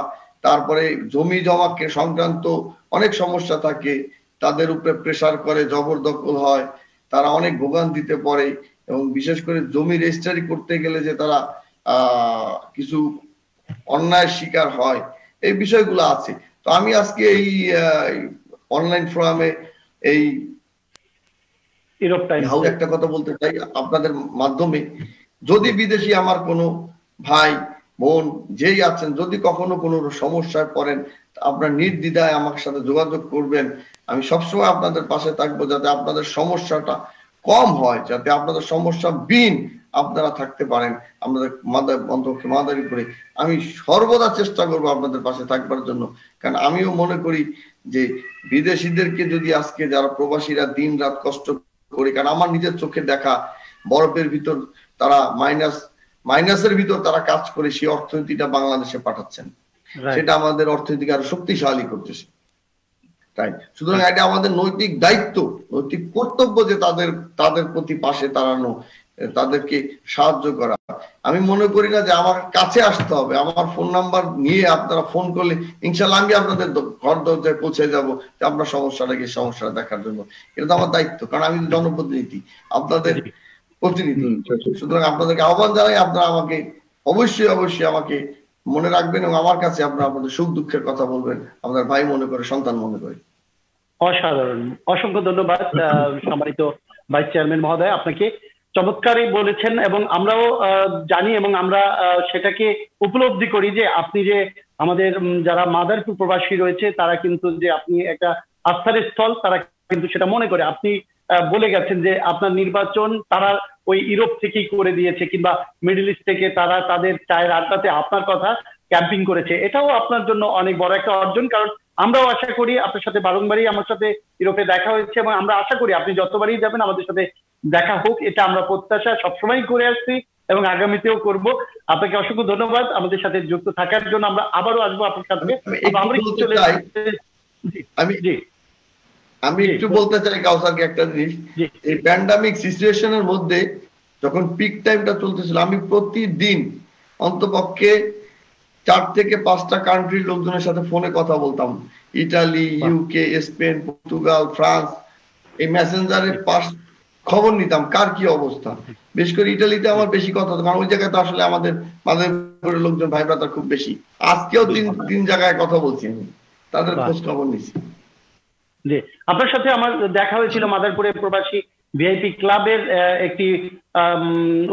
তারপরে জমি জমা সংক্রান্ত অনেক সমস্যা থাকে, তাদের উপরে প্রেসার করে, জবরদখল হয়, তারা অনেক ভোগান্তিতে পড়ে, এবং বিশেষ করে জমি রেজিস্ট্রি করতে গেলে যে তারা কিছু অন্যায়ের শিকার হয়, এই বিষয়গুলো আছে। তো আমি আজকে এই অনলাইন ফোরামে এই একটা কথা বলতে চাই আপনাদের মাধ্যমে, যদি বিদেশি আমার কোনো ভাই বোন যেই আছেন, যদি কখনো কোনো সমস্যায় পড়েন আপনার নির্দ্বিধায় আমার সাথে যোগাযোগ করবেন। আমি সবসময় আপনাদের পাশে থাকবো, যাতে আপনাদের সমস্যাটা কম হয়, যাতে আপনাদের সমস্যা বিন আপনারা থাকতে পারেন আপনাদের মাদারি করে। আমি সর্বদা চেষ্টা করবো আপনাদের পাশে থাকবার জন্য, কারণ আমিও মনে করি যে বিদেশিদেরকে যদি আজকে যারা প্রবাসীরা দিন রাত কষ্ট করি, কারণ আমার নিজের চোখে দেখা বরফের ভিতর তারা মাইনাসের ভিতর তারা কাজ করে সেই অর্থনীতিটা বাংলাদেশে পাঠাচ্ছেন, সেটা আমাদের অর্থনীতিকে আরো শক্তিশালী করতেছে। তাই সুতরাং এটা আমাদের নৈতিক দায়িত্ব, নৈতিক কর্তব্য যে তাদের প্রতি পাশে দাঁড়ানো, তাদেরকে সাহায্য করা। আমি মনে করি না যে আমার কাছে আসতে হবে, আমার ফোন নাম্বার নিয়ে আপনারা ফোন করলে ইনশাল্লাহ আমি আপনাদের ঘর দরজায় পৌঁছে যাবো যে আপনার সমস্যাটা দেখার জন্য। এটা তো আমার দায়িত্ব, কারণ আমি জনপ্রতিনিধি, আপনাদের প্রতিনিধি। সুতরাং আপনাদেরকে আহ্বান জানাই, আপনারা আমাকে অবশ্যই আমাকে মনে রাখবেন এবং আমার কাছে আপনারা আপনাদের সুখ দুঃখের কথা বলবেন, আপনার ভাই মনে করে, সন্তান মনে করে। অসাধারণ, অসংখ্য ধন্যবাদ সম্মানিত ভাইস চেয়ারম্যান মহোদয়, আপনাকে চমৎকারই বলেছেন এবং আমরাও জানি এবং আমরা সেটাকে উপলব্ধি করি যে আপনি যে আমাদের যারা মাদারপুর প্রবাসী রয়েছে তারা কিন্তু যে আপনি একটা আস্থার স্থল, তারা কিন্তু সেটা মনে করে। আপনি বলে গেছেন যে আপনার নির্বাচন তারা ওই ইউরোপ থেকেই করে দিয়েছে কিংবা মিডল ইস্ট থেকে তারা তাদের চায়ের আড্ডাতে আপনার কথা ক্যাম্পিং করেছে, এটাও আপনার জন্য অনেক বড় একটা অর্জন। কারণ আমরাও আশা করি, আপনার সাথে বারংবারই আমার সাথে ইউরোপে দেখা হয়েছে এবং আমরা আশা করি আপনি যতবারই যাবেন আমাদের সাথে দেখা হোক, এটা আমরা প্রত্যাশা সবসময় করে আসছি এবং আগামীতেও করব। আপনাকে অসংখ্য ধন্যবাদ আমাদের সাথে যুক্ত থাকার জন্য। আমরা আবারও আসবো আপনার সাথে। আমি একটু বলতে চাই কাউসারকে একটা জিনিস, এই প্যান্ডামিক সিচুয়েশনের মধ্যে যখন পিক টাইমটা চলতেছিল, আমি প্রতিদিন অন্তপক্ষে 4 থেকে 5টা কান্ট্রির লোকজনের সাথে ফোনে কথা বলতাম, Italy, UK, Spain, Portugal, France. এই মেসেঞ্জারের খবর নিতাম কার কি অবস্থা। বিশেষ করে ইটালিতে আমার বেশি কথা, কারণ ওই জায়গায় তো আসলে আমাদের লোকজন ভাই ব্রাদার খুব বেশি। আজকেও 3 জায়গায় কথা বলছি, আমি তাদের খোঁজ খবর নিছি। জি, আপনার সাথে আমার দেখা হয়েছিল মাদারপুরে প্রবাসী ভিআইপি ক্লাবের একটি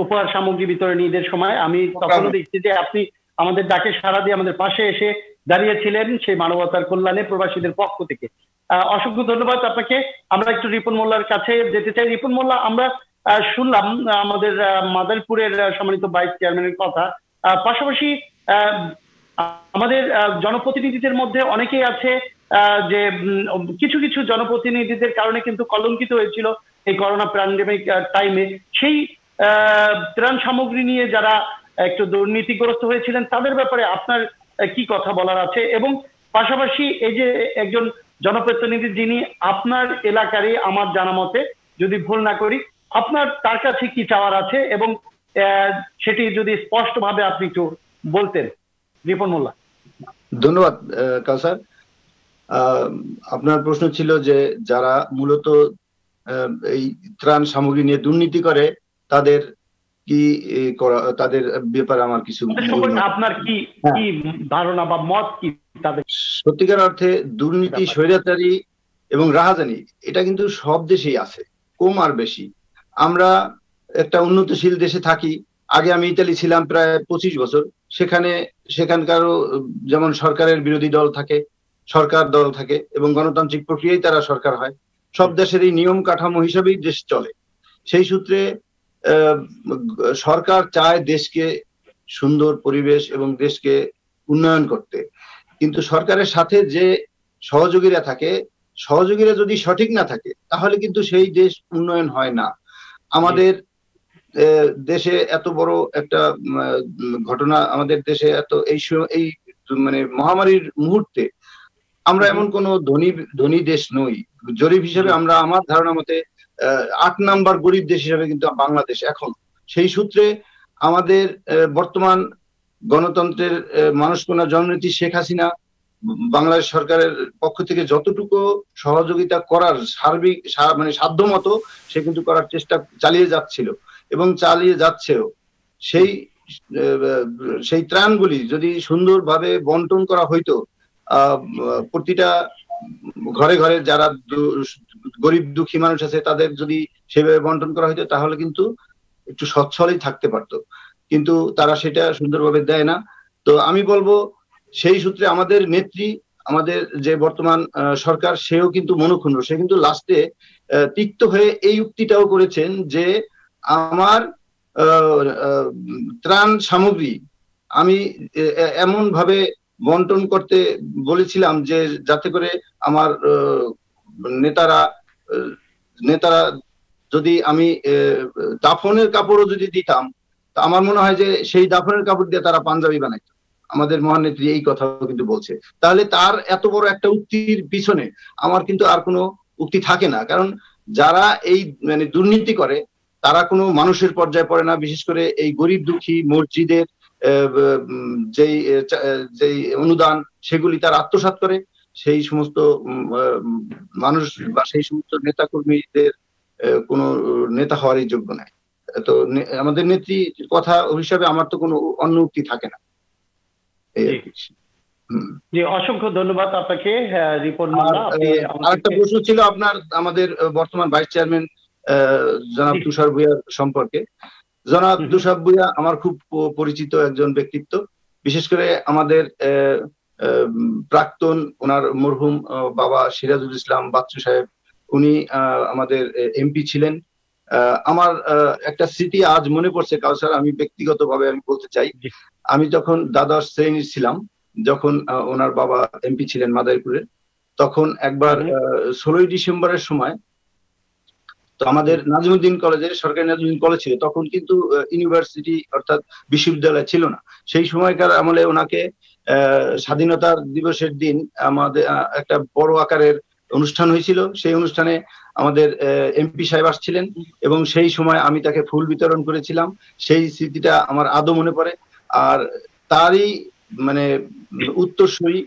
উপহার সামগ্রী বিতরণ ঈদের সময়। আমি তখনও দেখছি যে আপনি আমাদের ডাকে সাড়া দিয়ে আমাদের পাশে এসে দাঁড়িয়েছিলেন সেই মানবতার কল্যাণে প্রবাসীদের পক্ষ থেকে। অসংখ্য ধন্যবাদ আপনাকে। আমরা একটু রিপন মোল্লার কাছে যেতে চাই। রিপন মোল্লা, আমরা শুনলাম আমাদের মাদারপুরের সম্মানিত ভাইস চেয়ারম্যানের কথা, পাশাপাশি আমাদের জনপ্রতিনিধিদের মধ্যে অনেকেই আছে যে কিছু কিছু জনপ্রতিনিধিদের কারণে কিন্তু কলঙ্কিত হয়েছিল এই করোনা প্যান্ডেমিক টাইমে। সেই ত্রাণ সামগ্রী নিয়ে যারা একটু দুর্নীতিগ্রস্ত হয়েছিলেন তাদের ব্যাপারে আপনার কি কথা বলার আছে? এবং পাশাপাশি এই যে একজন জনপ্রতিনিধি যিনি আপনার এলাকারই, আমার জানা মতে যদি ভুল না করি, আপনার তার কাছে কি চাওয়ার আছে এবং সেটি যদি স্পষ্টভাবে আপনি একটু বলতেন। রিপন মোল্লা। ধন্যবাদ কাউসার। আপনার প্রশ্ন ছিল যে যারা মূলত এই ত্রাণ সামগ্রী নিয়ে দুর্নীতি করে তাদের কি করা, তাদের ব্যাপারে আমার কিছু আপনার কি ধারণা বা মত কি? তাদের সত্যিকার অর্থে দুর্নীতি, স্বৈরাচারী এবং রাহাজানি এটা কিন্তু সব দেশেই আছে, কম আর বেশি। আমরা একটা উন্নতশীল দেশে থাকি। আগে আমি ইতালি ছিলাম প্রায় 25 বছর। সেখানকারও যেমন সরকারের বিরোধী দল থাকে, সরকার দল থাকে এবং গণতান্ত্রিক প্রক্রিয়ায় তারা সরকার হয়। সব দেশের এই নিয়ম কাঠামো হিসাবেই দেশ চলে। সেই সূত্রে সরকার চায় দেশকে সুন্দর পরিবেশ এবং দেশকে উন্নয়ন করতে, কিন্তু সরকারের সাথে যে সহযোগীরা থাকে, সহযোগীরা যদি সঠিক না থাকে তাহলে কিন্তু সেই দেশ উন্নয়ন হয় না। আমাদের দেশে এত বড় একটা ঘটনা, আমাদের দেশে এত এই মানে মহামারীর মুহূর্তে আমরা এমন কোন ধনী দেশ নই। জরিপ হিসেবে আমরা, আমার ধারণা মতে 8 নাম্বার গরিব দেশ হিসেবে কিন্তু বাংলাদেশ এখন। সেই সূত্রে আমাদের বর্তমান গণতন্ত্রের মানুষকোনা জননেত্রী শেখ হাসিনা বাংলাদেশ সরকারের পক্ষ থেকে যতটুকু সহযোগিতা করার সার্বিক মানে সাধ্যমতো সে কিন্তু করার চেষ্টা চালিয়ে যাচ্ছিল এবং চালিয়ে যাচ্ছেও। সেই ত্রাণগুলি যদি সুন্দরভাবে বন্টন করা হইতো, প্রতিটা ঘরে ঘরে যারা গরিব দুঃখী মানুষ আছে তাদের যদি সেভাবে বন্টন করা হইতো তাহলে কিন্তু একটু সচ্ছলই থাকতে পারতো, কিন্তু তারা সেটা সুন্দরভাবে দেয় না। তো আমি বলবো সেই সূত্রে আমাদের নেত্রী, আমাদের যে বর্তমান সরকার, সেও কিন্তু মনক্ষুণ্ণ। সে কিন্তু লাস্টে তিক্ত হয়ে এই উক্তিটাও করেছেন যে আমার ত্রাণ সামগ্রী আমি এমন ভাবে বন্টন করতে বলেছিলাম যে যাতে করে আমার নেতারা যদি আমি দাফনের কাপড়ও যদি দিতাম, তা আমার মনে হয় যে সেই দাফনের কাপড় দিয়ে তারা পাঞ্জাবি বানাইতো। আমাদের মহানেত্রী এই কথা কিন্তু বলছে। তাহলে তার এত বড় একটা উক্তির পিছনে আমার কিন্তু আর কোনো উক্তি থাকে না। কারণ যারা এই মানে দুর্নীতি করে তারা কোনো মানুষের পর্যায়ে পড়ে না। বিশেষ করে এই গরিব দুঃখী মসজিদের যেই অনুদান সেগুলি তারা আত্মসাৎ করে। সেই সমস্ত মানুষ বা সেই সমস্ত নেতা কর্মীদের কোনো নেতা হওয়ারই যোগ্য নয়। তো আমাদের নেত্রী কথা হিসাবে আমার তো কোনো অন্য উক্তি থাকে না। জি, অসংখ্য ধন্যবাদ আপনাকে রিপন মোল্লা। আরেকটা প্রশ্ন ছিল আপনার আমাদের বর্তমান ভাইস চেয়ারম্যান জনাব তুষার ভূঁইয়ার সম্পর্কে। জনাব তুষার ভূঁইয়া আমার খুব পরিচিত একজন ব্যক্তিত্ব। বিশেষ করে আমাদের প্রাক্তন ওনার মরহুম বাবা সিরাজুল ইসলাম বাচ্চু সাহেব, উনি আমাদের এমপি ছিলেন। আমার একটা স্মৃতি আজ মনে পড়ছে কাউসার, আমি ব্যক্তিগতভাবে আমি বলতে চাই। আমি যখন দ্বাদশ শ্রেণীর ছিলাম, যখন ওনার বাবা এমপি ছিলেন মাদারীপুরের, তখন একবার 16ই ডিসেম্বরের সময় তো আমাদের নাজিমুদ্দিন কলেজে, সরকারি নাজিমুদ্দিন কলেজ ছিল, তখন কিন্তু ইউনিভার্সিটি অর্থাৎ বিশ্ববিদ্যালয় ছিল না। সেই সময়কার আমলে ওনাকে স্বাধীনতা দিবসের দিন আমাদের একটা বড় আকারের অনুষ্ঠান হয়েছিল। সেই অনুষ্ঠানে আমাদের এমপি সাহেব আসছিলেন এবং সেই সময় আমি তাকে ফুল বিতরণ করেছিলাম। সেই স্মৃতিটা আমার আদৌ মনে পড়ে। আর তারই মানে উত্তরসূরি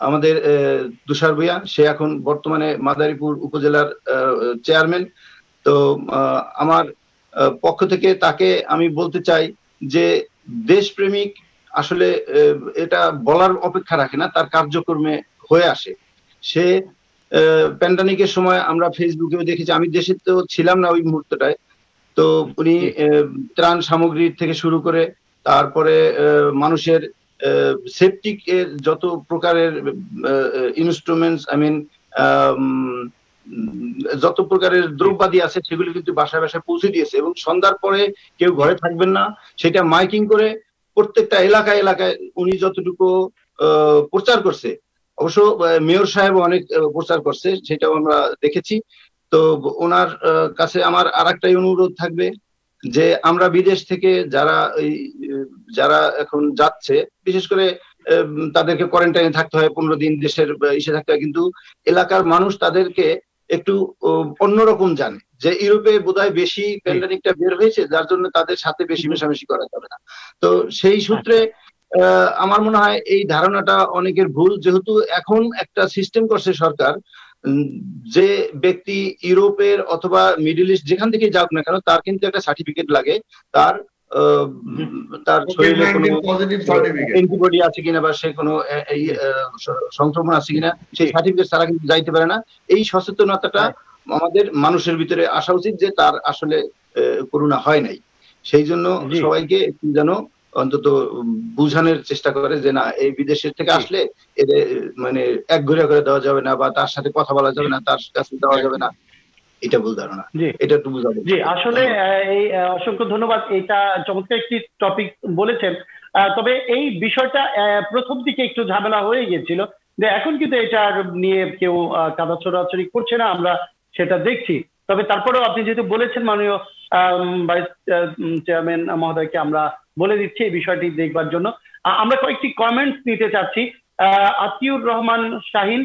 আমাদের তুষার ভূঁইয়া, সে এখন বর্তমানে মাদারীপুর উপজেলার চেয়ারম্যান। তো আমার পক্ষ থেকে তাকে আমি বলতে চাই যে দেশপ্রেমিক আসলে এটা বলার অপেক্ষা রাখে না, তার কার্যক্রমে হয়ে আসে। সে প্যান্ডামিকের সময় আমরা ফেসবুকেও দেখেছি, আমি দেশে তো ছিলাম না ওই মুহূর্তটায়, তো উনি ত্রাণ সামগ্রী থেকে শুরু করে তারপরে মানুষের সেপটিক এর যত প্রকারের ইনস্ট্রুমেন্টস, যত প্রকারের দ্রব্যাদি আছে সেগুলি কিন্তু বাসায় বাসায় পৌঁছে দিয়েছে। এবং সন্ধ্যার পরে কেউ ঘরে থাকবেন না, সেটা মাইকিং করে প্রত্যেকটা এলাকায় এলাকায় উনি যতটুকু প্রচার করছে। অবশ্য মেয়র সাহেব অনেক প্রচার করছে, সেটাও আমরা দেখেছি। তো ওনার কাছে আমার আরেকটাই অনুরোধ থাকবে যে আমরা বিদেশ থেকে যারা এখন যাচ্ছে, বিশেষ করে তাদেরকে কোয়ারেন্টাইনে থাকতে হয় 15 দিন, দেশের ইসে থাকতে হয়, কিন্তু এলাকার মানুষ তাদেরকে একটু অন্যরকম জানে যে ইউরোপে বোধহয় বেশি প্যান্ডেমিকটা বের হয়েছে, যার জন্য তাদের সাথে বেশি মেশামেশি করা যাবে না। তো সেই সূত্রে আমার মনে হয় এই ধারণাটা অনেকের ভুল। যেহেতু এখন একটা সিস্টেম করছে সরকার, যে ব্যক্তি ইউরোপের অথবা মিডল ইস্ট যেখান থেকে যাক না কেন, তার কিন্তু একটা সার্টিফিকেট লাগে, তার শরীরে কোনো অ্যান্টিবডি আছে কিনা বা সে কোনো সংক্রমণ আছে কিনা, সেই সার্টিফিকেট ছাড়া কিন্তু যাইতে পারে না। এই সচেতনতাটা আমাদের মানুষের ভিতরে আসা উচিত যে তার আসলে করোনা হয় নাই। সেই জন্য সবাইকে একটু যেন অন্তত বুঝানোর চেষ্টা করে যে না, এই বিদেশের থেকে আসলে এদের মানে এক ঘুরে করে দেওয়া যাবে না, বা তার সাথে কথা বলা যাবে না, তার কাছে দেওয়া যাবে না। এটা ভুল ধারণা, এটা একটু বুঝাবো। জি, আসলে এই অসংখ্য ধন্যবাদ, এটা চমৎকার একটি টপিক বলেছেন। তবে এই বিষয়টা প্রথম দিকে একটু ঝামেলা হয়ে গিয়েছিল, যে এখন কিন্তু এটা নিয়ে কেউ কাদা ছোড়াছড়ি করছে না, আমরা সেটা দেখছি। তবে তারপরেও আপনি যেহেতু বলেছেন, মাননীয় ভাইস চেয়ারম্যান মহোদয়কে আমরা বলে দিচ্ছি এই বিষয়টি দেখবার জন্য। আমরা কয়েকটি কমেন্টস নিতে চাচ্ছি। আতিউর রহমান শাহিন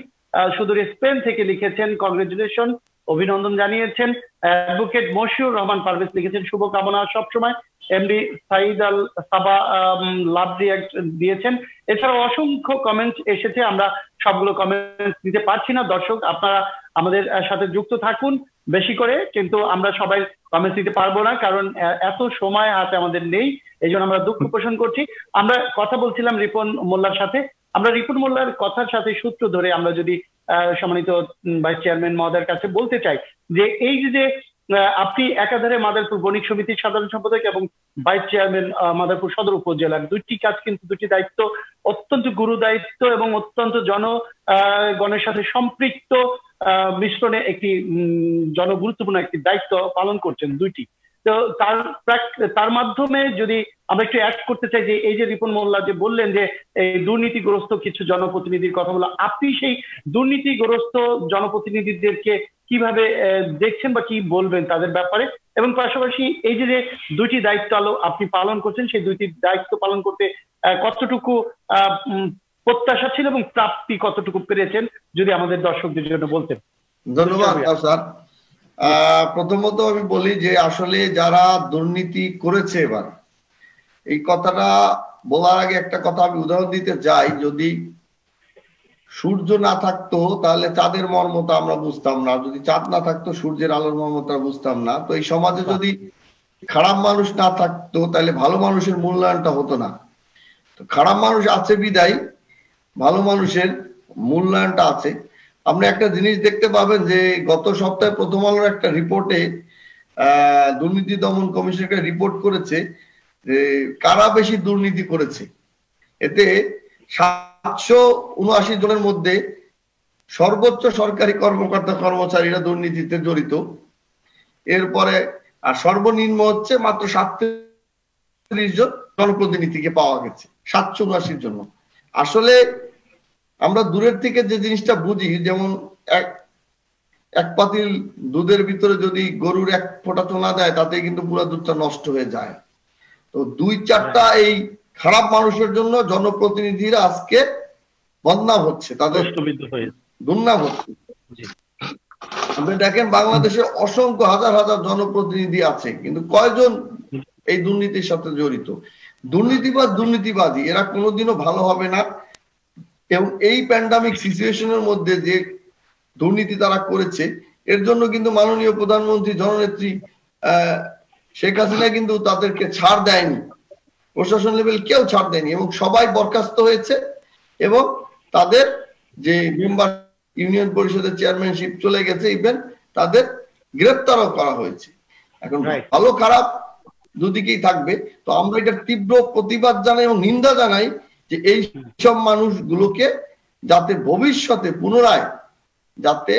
সুদূর স্পেন থেকে লিখেছেন, কংগ্রেচুলেশন, অভিনন্দন জানিয়েছেন। অ্যাডভোকেট মশিউর রহমান পারভেজ লিখেছেন, শুভকামনা সবসময়। এমডি সাইদ আল সাবা লাভ রিয়াক্ট দিয়েছেন। এছাড়াও অসংখ্য কমেন্টস এসেছে, আমরা সবগুলো কমেন্টস দিতে পারছি না। দর্শক আপনারা আমাদের সাথে যুক্ত থাকুন বেশি করে, কিন্তু আমরা সবাই কমেন্টস দিতে পারবো না, কারণ এত সময় হাতে আমাদের নেই, এই জন্য আমরা দুঃখ পোষণ করছি। আমরা কথা বলছিলাম রিপন মোল্লার সাথে। আমরা রিপন মোল্লার কথার সাথে সূত্র ধরে আমরা যদি সম্মানিত ভাইস চেয়ারম্যান মহোদয়ের কাছে বলতে চাই যে এই যে আপনি একাধারে মাদারপুর বণিক সমিতির সাধারণ সম্পাদক এবং ভাইস চেয়ারম্যান মাদারপুর সদর উপজেলার। দুইটি কাজ কিন্তু, দুটি দায়িত্ব অত্যন্ত গুরু দায়িত্ব এবং অত্যন্ত জনগণের সাথে সম্পৃক্ত মিশ্রণে একটি জনগুরুত্বপূর্ণ একটি দায়িত্ব পালন করছেন দুইটি। তো তার মাধ্যমে যদি আমরা একটু অ্যাড করতে চাই যে এই যে রিপন মোল্লা যে বললেন যে এই দুর্নীতিগ্রস্ত কিছু জনপ্রতিনিধির কথা বলা, আপনি সেই দুর্নীতিগ্রস্ত জনপ্রতিনিধিদেরকে কিভাবে দেখছেন বা কি বলবেন তাদের ব্যাপারে, এবং পাশাপাশি এই যে দুইটি দায়িত্ব আপনি পালন করছেন সেই দুইটি দায়িত্ব পালন করতে কতটুকু প্রত্যাশা ছিল এবং প্রাপ্তি কতটুকু পেরেছেন যদি আমাদের দর্শকদের জন্য বলতেন। ধন্যবাদ স্যার। প্রথমত আমি বলি যে আসলে যারা দুর্নীতি করেছে এবার, এই কথাটা বলার আগে একটা কথা আমি উদাহরণ দিতে চাই। যদি সূর্য না থাকতো তাহলে চাঁদের মর্মতা আমরা বুঝতাম না, যদি চাঁদ না থাকতো সূর্যের আলোর মর্মতা বুঝতাম না। তো এই সমাজে যদি খারাপ মানুষ না থাকতো তাহলে ভালো মানুষের মূল্যায়নটা হতো না। তো খারাপ মানুষ আছে বিদায় ভালো মানুষের মূল্যায়নটা আছে। আপনি একটা জিনিস দেখতে পাবেন যে গত সপ্তাহে প্রথম আলোর একটা রিপোর্টে দুর্নীতি দমন কমিশন একটা রিপোর্ট করেছে যে কারা বেশি দুর্নীতি করেছে। এতে 779 জনের মধ্যে সর্বোচ্চ সরকারি কর্মকর্তা কর্মচারীরা দুর্নীতিতে জড়িত। এরপরে আর সর্বনিম্ন হচ্ছে মাত্র 37 জন জনপ্রতিনিধিকে পাওয়া গেছে 779 জন্য। আসলে আমরা দূরের থেকে যে জিনিসটা বুঝি, যেমন এক পাতিল দুধের ভিতরে যদি গরুর এক ফোঁটা চোনা দেয় তাতে কিন্তু পুরো দুধটা নষ্ট হয়ে যায়। তো 2-4টা এই খারাপ মানুষের জন্য জনপ্রতিনিধিরা আজকে বদনাম হচ্ছে, তাদের দুর্নাম হচ্ছে। আপনি দেখেন বাংলাদেশে অসংখ্য হাজার হাজার জনপ্রতিনিধি আছে, কিন্তু কয়জন এই দুর্নীতির সাথে জড়িত? দুর্নীতিবাদী এরা কোনোদিনও ভালো হবে না। এবং এই প্যান্ডামিক সিচুয়েশনের মধ্যে যে দুর্নীতি তারা করেছে এর জন্য কিন্তু মাননীয় প্রধানমন্ত্রী জননেত্রী শেখ হাসিনা কিন্তু তাদেরকে ছাড় দেয়নি, প্রশাসন লেভেল কেউ ছাড় দেয়নি, এবং সবাই বরখাস্ত হয়েছে এবং তাদের যে মেম্বার ইউনিয়ন পরিষদের চেয়ারম্যানশিপ চলে গেছে, ইভেন তাদের গ্রেপ্তারও করা হয়েছে। এখন ভালো খারাপ দুদিকেই থাকবে। তো আমরা এটা তীব্র প্রতিবাদ জানাই এবং নিন্দা জানাই যে এই সব মানুষগুলোকে যাতে ভবিষ্যতে পুনরায় যাতে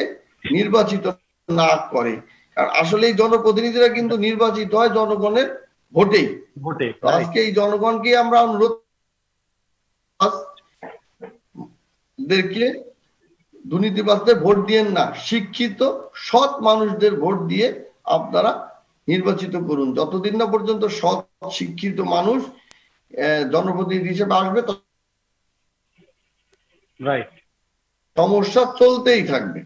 নির্বাচিত না করে। কারণ আসলে এই জনপ্রতিনিধিরা কিন্তু নির্বাচিত হয় জনগণের ভোটেই। আজকে এই জনগণকে আমরা অনুরোধ দুর্নীতিবাজদের ভোট দিয়েন না, শিক্ষিত সৎ মানুষদের ভোট দিয়ে আপনারা নির্বাচিত করুন। যতদিন না পর্যন্ত সৎ শিক্ষিত মানুষ জনপ্রতিনিধি হিসেবে আসবে সমস্যা চলতেই থাকবে।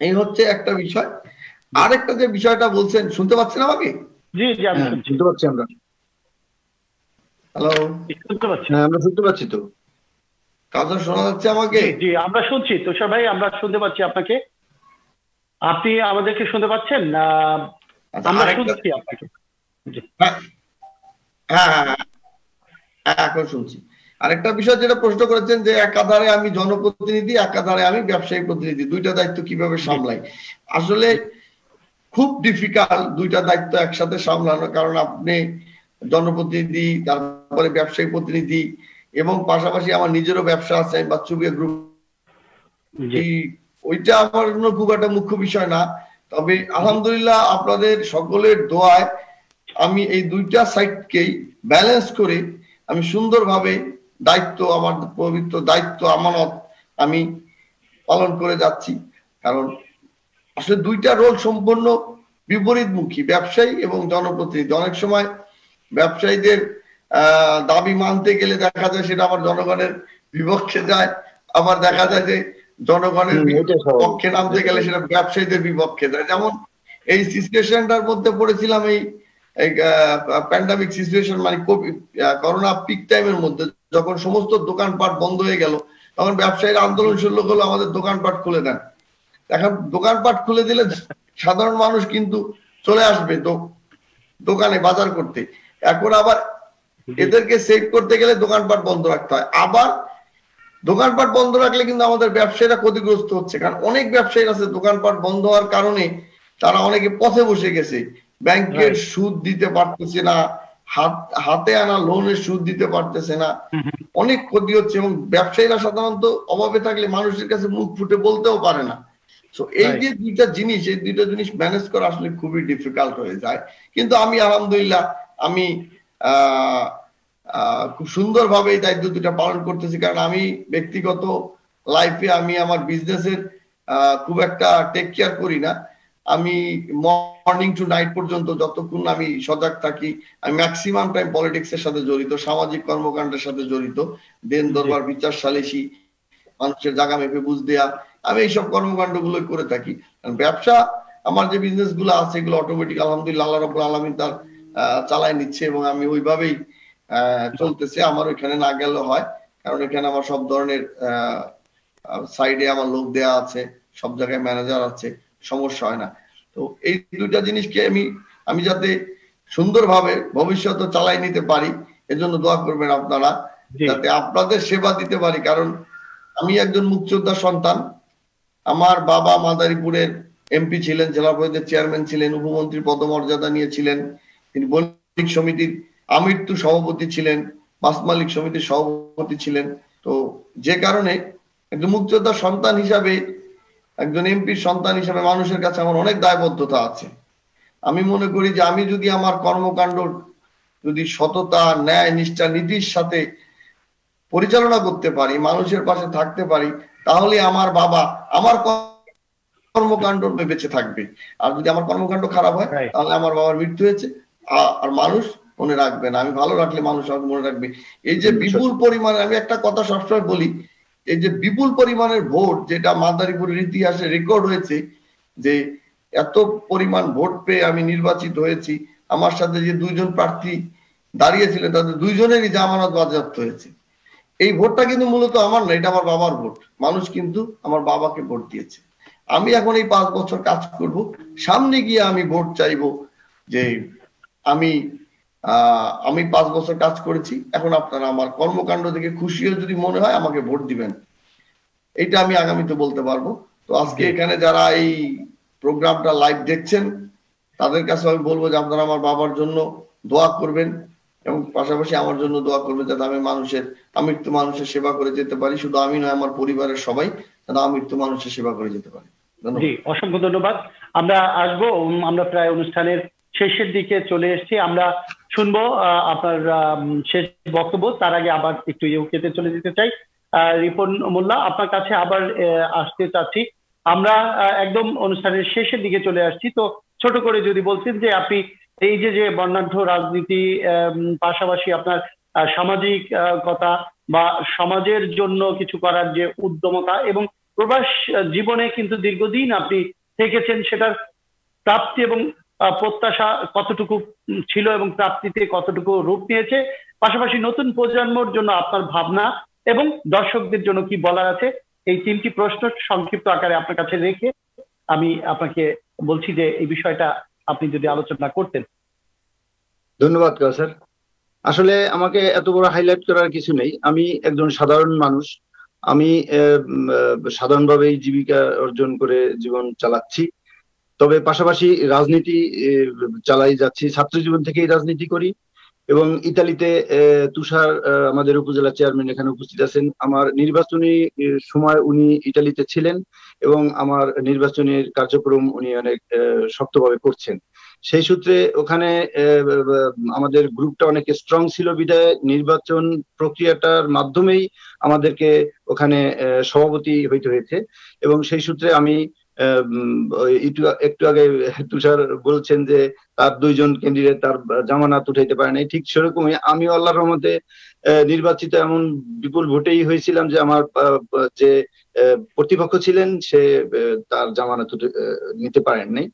এই হচ্ছে একটা বিষয়। আরেকটা যে বিষয়টা বলছেন, শুনতে পাচ্ছেন আমাকে? জি জি আমি শুনতে পাচ্ছি। আমরা হ্যালো শুনতে পাচ্ছি। হ্যাঁ আমরা শুনতে পাচ্ছি। তো কাজা শোনা যাচ্ছে আমাকে? জি আমরা শুনছি তুষার ভাই, আমরা শুনতে পাচ্ছি আপনাকে। আপনি আমাদেরকে শুনতে পাচ্ছেন? আমরা শুনছি আপনাকে। হ্যাঁ এখন শুনছি। আরেকটা বিষয় যেটা প্রশ্ন করেছেন যে একাধারে আমি জনপ্রতিনিধি একাধারে আমি ব্যবসায়ী প্রতিনিধি, দুইটা দায়িত্ব কিভাবে সামলাই। আসলে খুব ডিফিকাল্ট দুইটা দায়িত্ব একসাথে সামলানো, কারণ আপনি জনপ্রতিনিধি, তারপরে ব্যবসায়ী প্রতিনিধি, এবং পাশাপাশি আমার নিজেরও ব্যবসা আছে বাচ্চুবিয়া গ্রুপ। ওইটা আমার জন্য খুব একটা মুখ্য বিষয় না। তবে আলহামদুলিল্লাহ আপনাদের সকলের দোয়ায় আমি এই দুইটা সাইডকেই ব্যালেন্স করে আমি সুন্দরভাবে দায়িত্ব, আমার পবিত্র দায়িত্ব আমানত আমি পালন করে যাচ্ছি। কারণ আসলে দুইটা রোল সম্পূর্ণ বিপরীতমুখী, ব্যবসায়ী এবং জনপ্রতিনিধি। অনেক সময় ব্যবসায়ীদের দাবি মানতে গেলে দেখা যায় সেটা আবার জনগণের বিপক্ষে যায়, আবার দেখা যায় যে জনগণের পক্ষে নামতে গেলে সেটা ব্যবসায়ীদের বিপক্ষে যায়। যেমন এই সিচুয়েশনটার মধ্যে পড়েছিলাম, এই প্যান্ডামিক সিচুয়েশন মানে করোনা পিক টাইমের মধ্যে যখন সমস্ত দোকানপাট বন্ধ হয়ে গেল, তখন ব্যবসায়ীরা আন্দোলন শুরু হলো আমাদের দোকানপাট খুলে দেন। এখন দোকানপাট খুলে দিলে সাধারণ মানুষ কিন্তু চলে আসবে দোকানে বাজার করতে। এখন আবার এদেরকে সেভ করতে গেলে দোকানপাট বন্ধ রাখতে হয়। আবার দোকানপাট বন্ধ রাখলে কিন্তু আমাদের ব্যবসায়ীরা ক্ষতিগ্রস্ত হচ্ছে, কারণ অনেক ব্যবসায়ী আছে দোকানপাট বন্ধ হওয়ার কারণে তারা অনেকে পথে বসে গেছে, ব্যাংকের সুদ দিতে পারতেছে না, হাতে আনা লোনের সুদ দিতে পারতেছে না, অনেক ক্ষতি হচ্ছে। এবং ব্যবসায়ীরা সাধারণত অভাবে থাকলে মানুষের কাছে মুখ ফুটে বলতেও পারে না। তো এই যে দুইটা জিনিস ম্যানেজ করা আসলে খুবই ডিফিকাল্ট হয়ে যায়। কিন্তু আমি আলহামদুলিল্লাহ আমি খুব সুন্দরভাবে এই দায়িত্ব দুটা পালন করতেছি। কারণ আমি ব্যক্তিগত লাইফে আমি আমার বিজনেসের খুব একটা টেক কেয়ার করি না। আমি মর্নিং টু নাইট পর্যন্ত যতক্ষণ আমি সজাগ থাকি, আমি ম্যাক্সিমাম টাইম পলিটিক্স এর সাথে জড়িত, সামাজিক কর্মকাণ্ডের সাথে জড়িত, দেন দরবার বিচার সালিসি, মানুষের জায়গা মেপে বুঝ দেয়া, আমি এইসব কর্মকাণ্ড গুলো করে থাকি। ব্যবসা আমার যে বিজনেস গুলো আছে এগুলো অটোমেটিক আলহামদুলিল্লাহ আল্লাহ রাব্বুল আলামিন তার চালায় নিচ্ছে এবং আমি ওইভাবেই চলতেছে। আমার ওইখানে না গেলে হয়, কারণ এখানে আমার সব ধরনের সাইডে আমার লোক দেয়া আছে, সব জায়গায় ম্যানেজার আছে, সমস্যা হয় না। তো এই দুইটা জিনিসকে আমি যাতে সুন্দরভাবে ভবিষ্যতে চালাই নিতে পারি, এজন্য দোয়া করবেন আপনারা, যাতে আপনাদের সেবা দিতে পারি। কারণ আমি একজন মুক্তিযোদ্ধা সন্তান। আমার বাবা মাদারীপুরের এমপি ছিলেন, জেলা পরিষদের চেয়ারম্যান ছিলেন, উপমন্ত্রী পদমর্যাদা নিয়েছিলেন, তিনি বণিক সমিতির আমৃত্যু সভাপতি ছিলেন, মাছ মালিক সমিতির সভাপতি ছিলেন। তো যে কারণে একজন মুক্তিযোদ্ধার সন্তান হিসাবে, একজন এমপির সন্তান হিসাবে মানুষের কাছে আমার অনেক দায়বদ্ধতা আছে। আমি মনে করি যে আমি যদি আমার কর্মকাণ্ড যদি সততা, ন্যায়, নিষ্ঠা, নীতির সাথে পরিচালনা করতে পারি, মানুষের পাশে থাকতে পারি, তাহলে আমার বাবা আমার কর্মকাণ্ড বেঁচে থাকবে। আর যদি আমার কর্মকাণ্ড খারাপ হয় তাহলে আমার বাবার মৃত্যু হয়েছে আর মানুষ মনে রাখবে না। আমি ভালো রাখলে মানুষ আমাকে মনে রাখবে। এই যে বিপুল পরিমাণে, আমি একটা কথা সবসময় বলি, এই যে বিপুল পরিমাণের ভোট যেটা মাদারীপুরের ইতিহাসে রেকর্ড হয়েছে, যে এত পরিমাণ ভোট পেয়ে আমি নির্বাচিত হয়েছি, আমার সাথে যে দুইজন প্রার্থী দাঁড়িয়েছিলেন তাদের দুইজনেরই জামানত বাজেয়াপ্ত হয়েছে। এই ভোটটা কিন্তু মূলত আমার না, এটা আমার বাবার ভোট। মানুষ কিন্তু আমার বাবাকে ভোট দিয়েছে। আমি এখন এই 5 বছর কাজ করব, সামনে গিয়ে আমি ভোট চাইবো যে আমি 5 বছর কাজ করেছি, এখন আপনারা আমার কর্মকাণ্ড থেকে খুশি হয়ে যদি মনে হয় আমাকে ভোট দিবেন, এটা আমি আগামীতে বলতে পারবো। তো আজকে এখানে যারা এই প্রোগ্রামটা লাইভ দেখছেন তাদের কাছে আমি বলবো যে আপনারা আমার বাবার জন্য দোয়া করবেন এবং পাশাপাশি আমার জন্য দোয়া করবেন, যাতে আমি আমৃত্যু মানুষের সেবা করে যেতে পারি। শুধু আমি নয়, আমার পরিবারের সবাই যাতে আমৃত্যু মানুষের সেবা করে যেতে পারি। জি, অসংখ্য ধন্যবাদ। আমরা আসবো, আমরা প্রায় অনুষ্ঠানের শেষের দিকে চলে এসেছি। আমরা শুনবো আপনার শেষ বক্তব্য। তার আগে আবার একটু ইউকেতে চলে যেতে চাই। রিপন মোল্লা, আপনার কাছে আবার আসতে চাচ্ছি। আমরা একদম অনুষ্ঠানের শেষের দিকে চলে আসছি। তো ছোট করে যদি বলছেন যে আপনি এই যে বর্ণাঢ্য রাজনীতি, পাশাপাশি আপনার সামাজিকতা বা সমাজের জন্য কিছু করার যে উদ্যমতা, এবং প্রবাস জীবনে কিন্তু দীর্ঘদিন আপনি থেকেছেন, সেটার প্রাপ্তি এবং প্রত্যাশা কতটুকু ছিল এবং প্রাপ্তিতে কতটুকু রূপ নিয়েছে, পাশাপাশি নতুন প্রজন্মর জন্য আপনার ভাবনা এবং দর্শকদের জন্য কি বলার আছে, এই 3টি প্রশ্ন সংক্ষিপ্ত আকারে আপনার কাছে রেখে আমি আপনাকে বলছি যে এই বিষয়টা আপনি যদি আলোচনা করতেন। ধন্যবাদ স্যার। আসলে আমাকে এত বড় হাইলাইট করার কিছু নেই। আমি একজন সাধারণ মানুষ। আমি সাধারণভাবেই জীবিকা অর্জন করে জীবন চালাচ্ছি, তবে পাশাপাশি রাজনীতি চালাই যাচ্ছি। ছাত্র জীবন থেকেই রাজনীতি করি এবং ইতালিতে তুষার আমাদের উপজেলা চেয়ারম্যান এখানে উপস্থিত আছেন। আমার নির্বাচনী সময় উনি ইতালিতে ছিলেন এবং আমার নির্বাচনের কার্যক্রম উনি অনেক শক্তভাবে করছেন। সেই সূত্রে ওখানে আমাদের গ্রুপটা অনেক স্ট্রং ছিল, বিধায় নির্বাচন প্রক্রিয়াটার মাধ্যমেই আমাদেরকে ওখানে সভাপতি হইতে হয়েছে। এবং সেই সূত্রে আমি একটু আগে তুষার বলছেন যে তার 2জন ক্যান্ডিডেট তার জামানত উঠাইতে পারে নাই, ঠিক সেরকমই আমিও আল্লাহর রহমতে নির্বাচিত এমন বিপুল ভোটেই হয়েছিলাম যে আমার যে প্রতিপক্ষ ছিলেন সে তার জামানত নিতে পারেন নাই।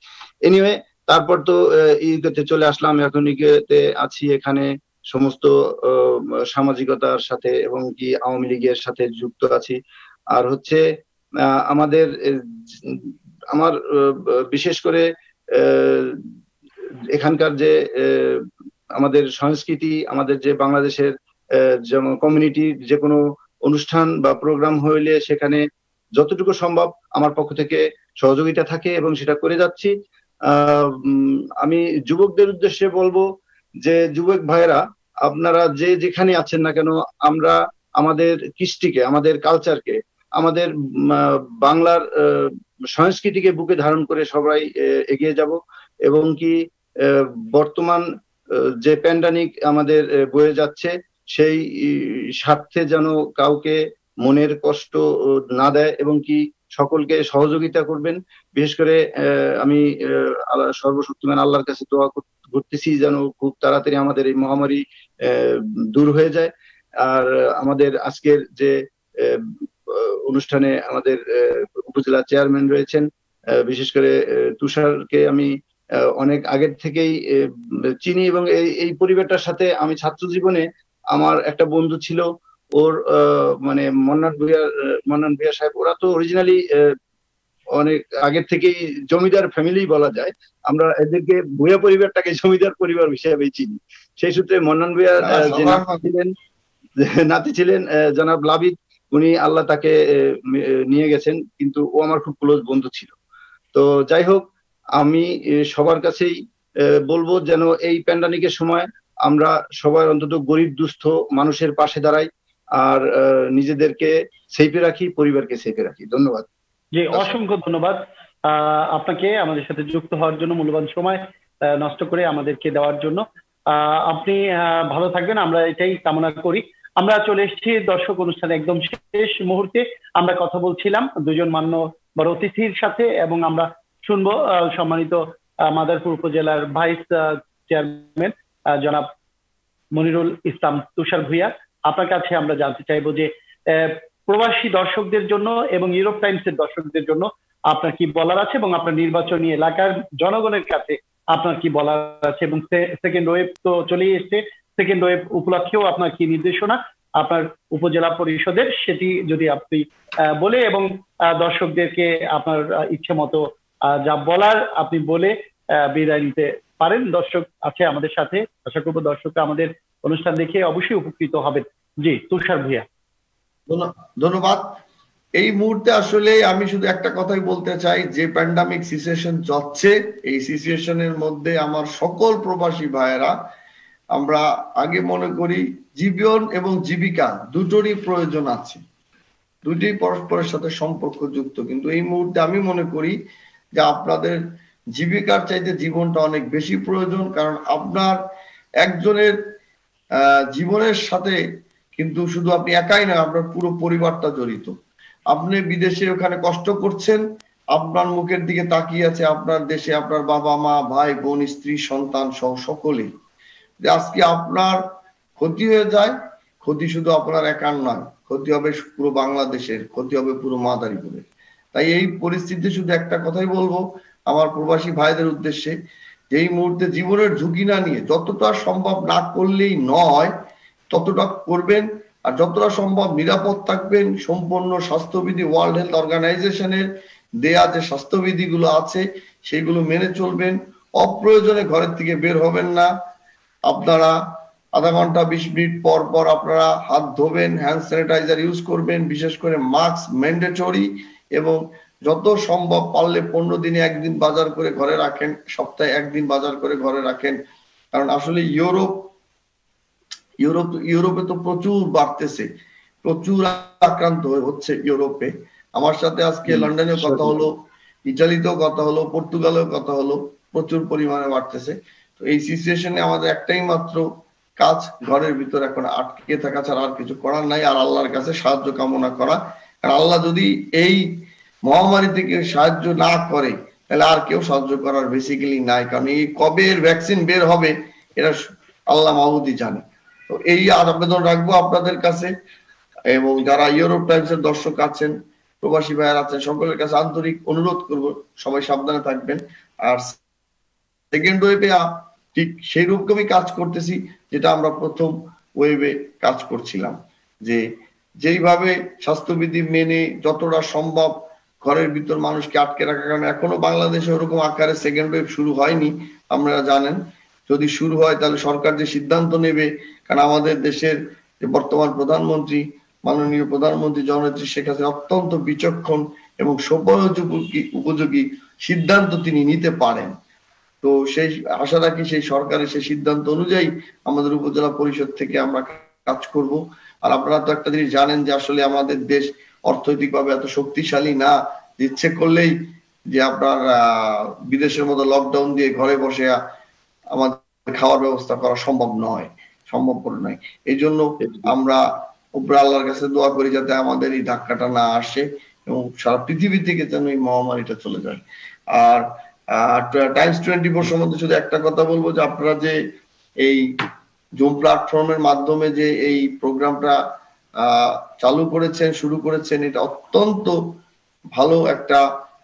এনিওয়ে, তারপর তো ইউকেতে চলে আসলাম। এখন ইউকেতে আছি, এখানে সমস্ত সামাজিকতার সাথে এবং কি আওয়ামী লীগের সাথে যুক্ত আছি। আর হচ্ছে আমার বিশেষ করে এখানকার যে আমাদের সংস্কৃতি, আমাদের যে বাংলাদেশের যেমন কমিউনিটির যে কোনো অনুষ্ঠান বা প্রোগ্রাম হইলে সেখানে যতটুকু সম্ভব আমার পক্ষ থেকে সহযোগিতা থাকে এবং সেটা করে যাচ্ছি। আমি যুবকদের উদ্দেশ্যে বলবো যে যুবক ভাইয়েরা, আপনারা যে যেখানে আছেন না কেন, আমরা আমাদের কৃষ্টিকে, আমাদের কালচারকে, আমাদের বাংলার সংস্কৃতিকে বুকে ধারণ করে সবাই এগিয়ে যাব। এবং কি বর্তমান যে প্যান্ডামিক আমাদের বয়ে যাচ্ছে, সেই স্বার্থে যেন কাউকে মনের কষ্ট না দেয়, এবং কি সকলকে সহযোগিতা করবেন। বিশেষ করে আমি সর্বশক্তিমান আল্লাহর কাছে দোয়া করতেছি যেন খুব তাড়াতাড়ি আমাদের এই মহামারী দূর হয়ে যায়। আর আমাদের আজকের যে অনুষ্ঠানে আমাদের উপজেলা চেয়ারম্যান রয়েছেন, বিশেষ করে তুষারকে আমি অনেক আগের থেকেই চিনি, এবং এই পরিবারটার সাথে আমি ছাত্র জীবনে আমার একটা বন্ধু ছিল, ওর মানে মন্নান ভুঁইয়া সাহেব, ওরা তো অরিজিনালি অনেক আগের থেকেই জমিদার ফ্যামিলি বলা যায়। আমরা এদেরকে ভুঁইয়া পরিবারটাকে জমিদার পরিবার হিসেবে চিনি। সেই সূত্রে মন্নান ভুঁইয়া যে নাতি ছিলেন জনাব লাবিদ, উনি আল্লাহ তাকে নিয়ে গেছেন, কিন্তু ও আমার খুব ক্লোজ বন্ধু ছিল। তো যাই হোক, আমি সবার কাছেই বলবো যেন এই প্যান্ডামিকের সময় আমরা সবাই অন্তত গরিব দুস্থ মানুষের পাশে দাঁড়াই, আর নিজেদেরকে সেফে রাখি, পরিবারকে সেফে রাখি। ধন্যবাদ। জি, অসংখ্য ধন্যবাদ আপনাকে আমাদের সাথে যুক্ত হওয়ার জন্য, মূল্যবান সময় নষ্ট করে আমাদেরকে দেওয়ার জন্য। আপনি ভালো থাকবেন, আমরা এটাই কামনা করি। আমরা চলে এসেছি দর্শক অনুষ্ঠানে একদম শেষ মুহূর্তে। আমরা কথা বলছিলাম দুজন মান্যবর অতিথির সাথে, এবং আমরা শুনবো সম্মানিত মাদারপুর উপজেলার ভাইস চেয়ারম্যান জনাব মনিরুল ইসলাম তুষার ভুঁইয়া। আপনার কাছে আমরা জানতে চাইবো যে প্রবাসী দর্শকদের জন্য এবং ইউরোপ টাইমসের দর্শকদের জন্য আপনার কি বলার আছে, এবং আপনার নির্বাচনী এলাকার জনগণের কাছে আপনার কি বলার আছে, এবং সেকেন্ড ওয়েভ তো চলেই এসছে, সেকেন্ড ওয়েভ উপলক্ষেও আপনার কি নির্দেশনা আপনার উপজেলা পরিষদের, সেটি যদি আপনি বলে, এবং দর্শকদেরকে আপনার ইচ্ছে মতো যা বলার আপনি বলে বিদায় নিতে পারেন। দর্শক আছে আমাদের সাথে, আশা করবো দর্শকরা আমাদের অনুষ্ঠান দেখে অবশ্যই উপকৃত হবেন। জি, তুষার ভুঁইয়া। ধন্যবাদ। এই মুহূর্তে আসলে আমি শুধু একটা কথাই বলতে চাই, যে প্যান্ডামিক সিচুয়েশন চলছে, এই সিচুয়েশনের মধ্যে আমার সকল প্রবাসী ভাইয়েরা, আমরা আগে মনে করি জীবন এবং জীবিকা দুটোরই প্রয়োজন আছে, দুটি পরস্পরের সাথে সম্পর্কযুক্ত। কিন্তু এই মুহূর্তে আমি মনে করি যে আপনাদের জীবিকার চাইতে জীবনটা অনেক বেশি প্রয়োজন, কারণ আপনার একজনের জীবনের সাথে কিন্তু শুধু আপনি একাই না, আপনার পুরো পরিবারটা জড়িত। আপনি বিদেশে ওখানে কষ্ট করছেন, আপনার মুখের দিকে তাকিয়ে আছে আপনার দেশে আপনার বাবা মা, ভাই বোন, স্ত্রী, সন্তান সহ সকলেই। আজকে আপনার ক্ষতি হয়ে যায়, ক্ষতি শুধু আপনার একার নয়, ক্ষতি হবে পুরো বাংলাদেশের, ক্ষতি হবে পুরো মাদারীপুরের। তাই এই পরিস্থিতিতে শুধু একটা কথাই বলবো আমার প্রবাসী ভাইদের উদ্দেশ্যে, যে এই মুহূর্তে জীবনের ঝুঁকি না নিয়ে, যতটা সম্ভব না করলেই নয় ততটা করবেন, আর যতটা সম্ভব নিরাপদ থাকবেন। সম্পূর্ণ স্বাস্থ্যবিধি ওয়ার্ল্ড হেলথ অর্গানাইজেশনের দেয়া যে স্বাস্থ্যবিধি গুলো আছে সেগুলো মেনে চলবেন। অপ্রয়োজনে ঘরের থেকে বের হবেন না। আপনারা আধা ঘন্টা 20 মিনিট পর পর আপনারা হাত ধোবেন, হ্যান্ড স্যানিটাইজার ইউজ করবেন, বিশেষ করে মাস্ক ম্যান্ডেটরি, এবং যত সম্ভব পারলে 15 দিনে একদিন বাজার করে ঘরে রাখেন, সপ্তাহে একদিন বাজার করে ঘরে রাখেন। কারণ আসলে ইউরোপে তো প্রচুর বাড়তেছে, প্রচুর আক্রান্ত হচ্ছে ইউরোপে। আমার সাথে আজকে লন্ডনেও কথা হলো, ইটালিতেও কথা হলো, পর্তুগালেও কথা হলো, প্রচুর পরিমাণে বাড়তেছে। তো এই সিচুয়েশনে আমাদের একটাই মাত্র কাজ, ঘরের ভিতর এখন আটকে থাকা ছাড়া আর কিছু করার নাই, আর আল্লাহর কাছে সাহায্য কামনা করা। কারণ আল্লাহ যদি এই মহামারী থেকে সাহায্য না করে তাহলে আর কেউ সাহায্য করার বেসিক্যালি নাই। কারণ এই কবে এর ভ্যাকসিন বের হবে এটা আল্লাহ মাহবুদই জানে। তো এই আবেদন রাখবো আপনাদের কাছে, এবং যারা ইউরোপ টাইমসের দর্শক আছেন, প্রবাসী ভাইয়ার আছেন, সকলের কাছে আন্তরিক অনুরোধ করব সবাই সাবধানে থাকবেন। আর সেকেন্ড ওয়েভে ঠিক সেই রকমই কাজ করতেছি যেটা আমরা প্রথম ওয়েভে কাজ করছিলাম, যে যেইভাবে স্বাস্থ্যবিধি মেনে যতটা সম্ভব ঘরের ভিতর মানুষকে আটকে রাখা। কারণ এখনো বাংলাদেশে ওরকম আকারে সেকেন্ড ওয়েভ শুরু হয়নি, আপনারা জানেন। যদি শুরু হয় তাহলে সরকার যে সিদ্ধান্ত নেবে, কারণ আমাদের দেশের যে বর্তমান প্রধানমন্ত্রী, মাননীয় প্রধানমন্ত্রী জননেত্রী শেখ হাসিনা অত্যন্ত বিচক্ষণ এবং উপযোগী সিদ্ধান্ত তিনি নিতে পারেন। তো সেই আশা রাখি সেই সরকারের সেই সিদ্ধান্ত অনুযায়ী আমাদের উপজেলা পরিষদ থেকে আমরা কাজ করব। আর আপনারা তো একটা জিনিস জানেন যে আসলে আমাদের দেশ অর্থনৈতিকভাবে এত শক্তিশালী না, ইচ্ছে করলেই যে আপনার বিদেশের মতো লকডাউন দিয়ে ঘরে বসে আমাদের খাওয়ার ব্যবস্থা করা সম্ভবপর নয়। এই জন্য আমরা উপরে আল্লাহর কাছে দোয়া করি যাতে আমাদের এই ধাক্কাটা না আসে এবং সারা পৃথিবী থেকে যেন এই মহামারীটা চলে যায়। আর টাইমস 24 সম্বন্ধে শুধু একটা কথা বলবো যে আপনারা যে এই জুম প্ল্যাটফর্মের মাধ্যমে যে এই প্রোগ্রামটা চালু করেছেন, শুরু করেছেন, এটা অত্যন্ত ভালো একটা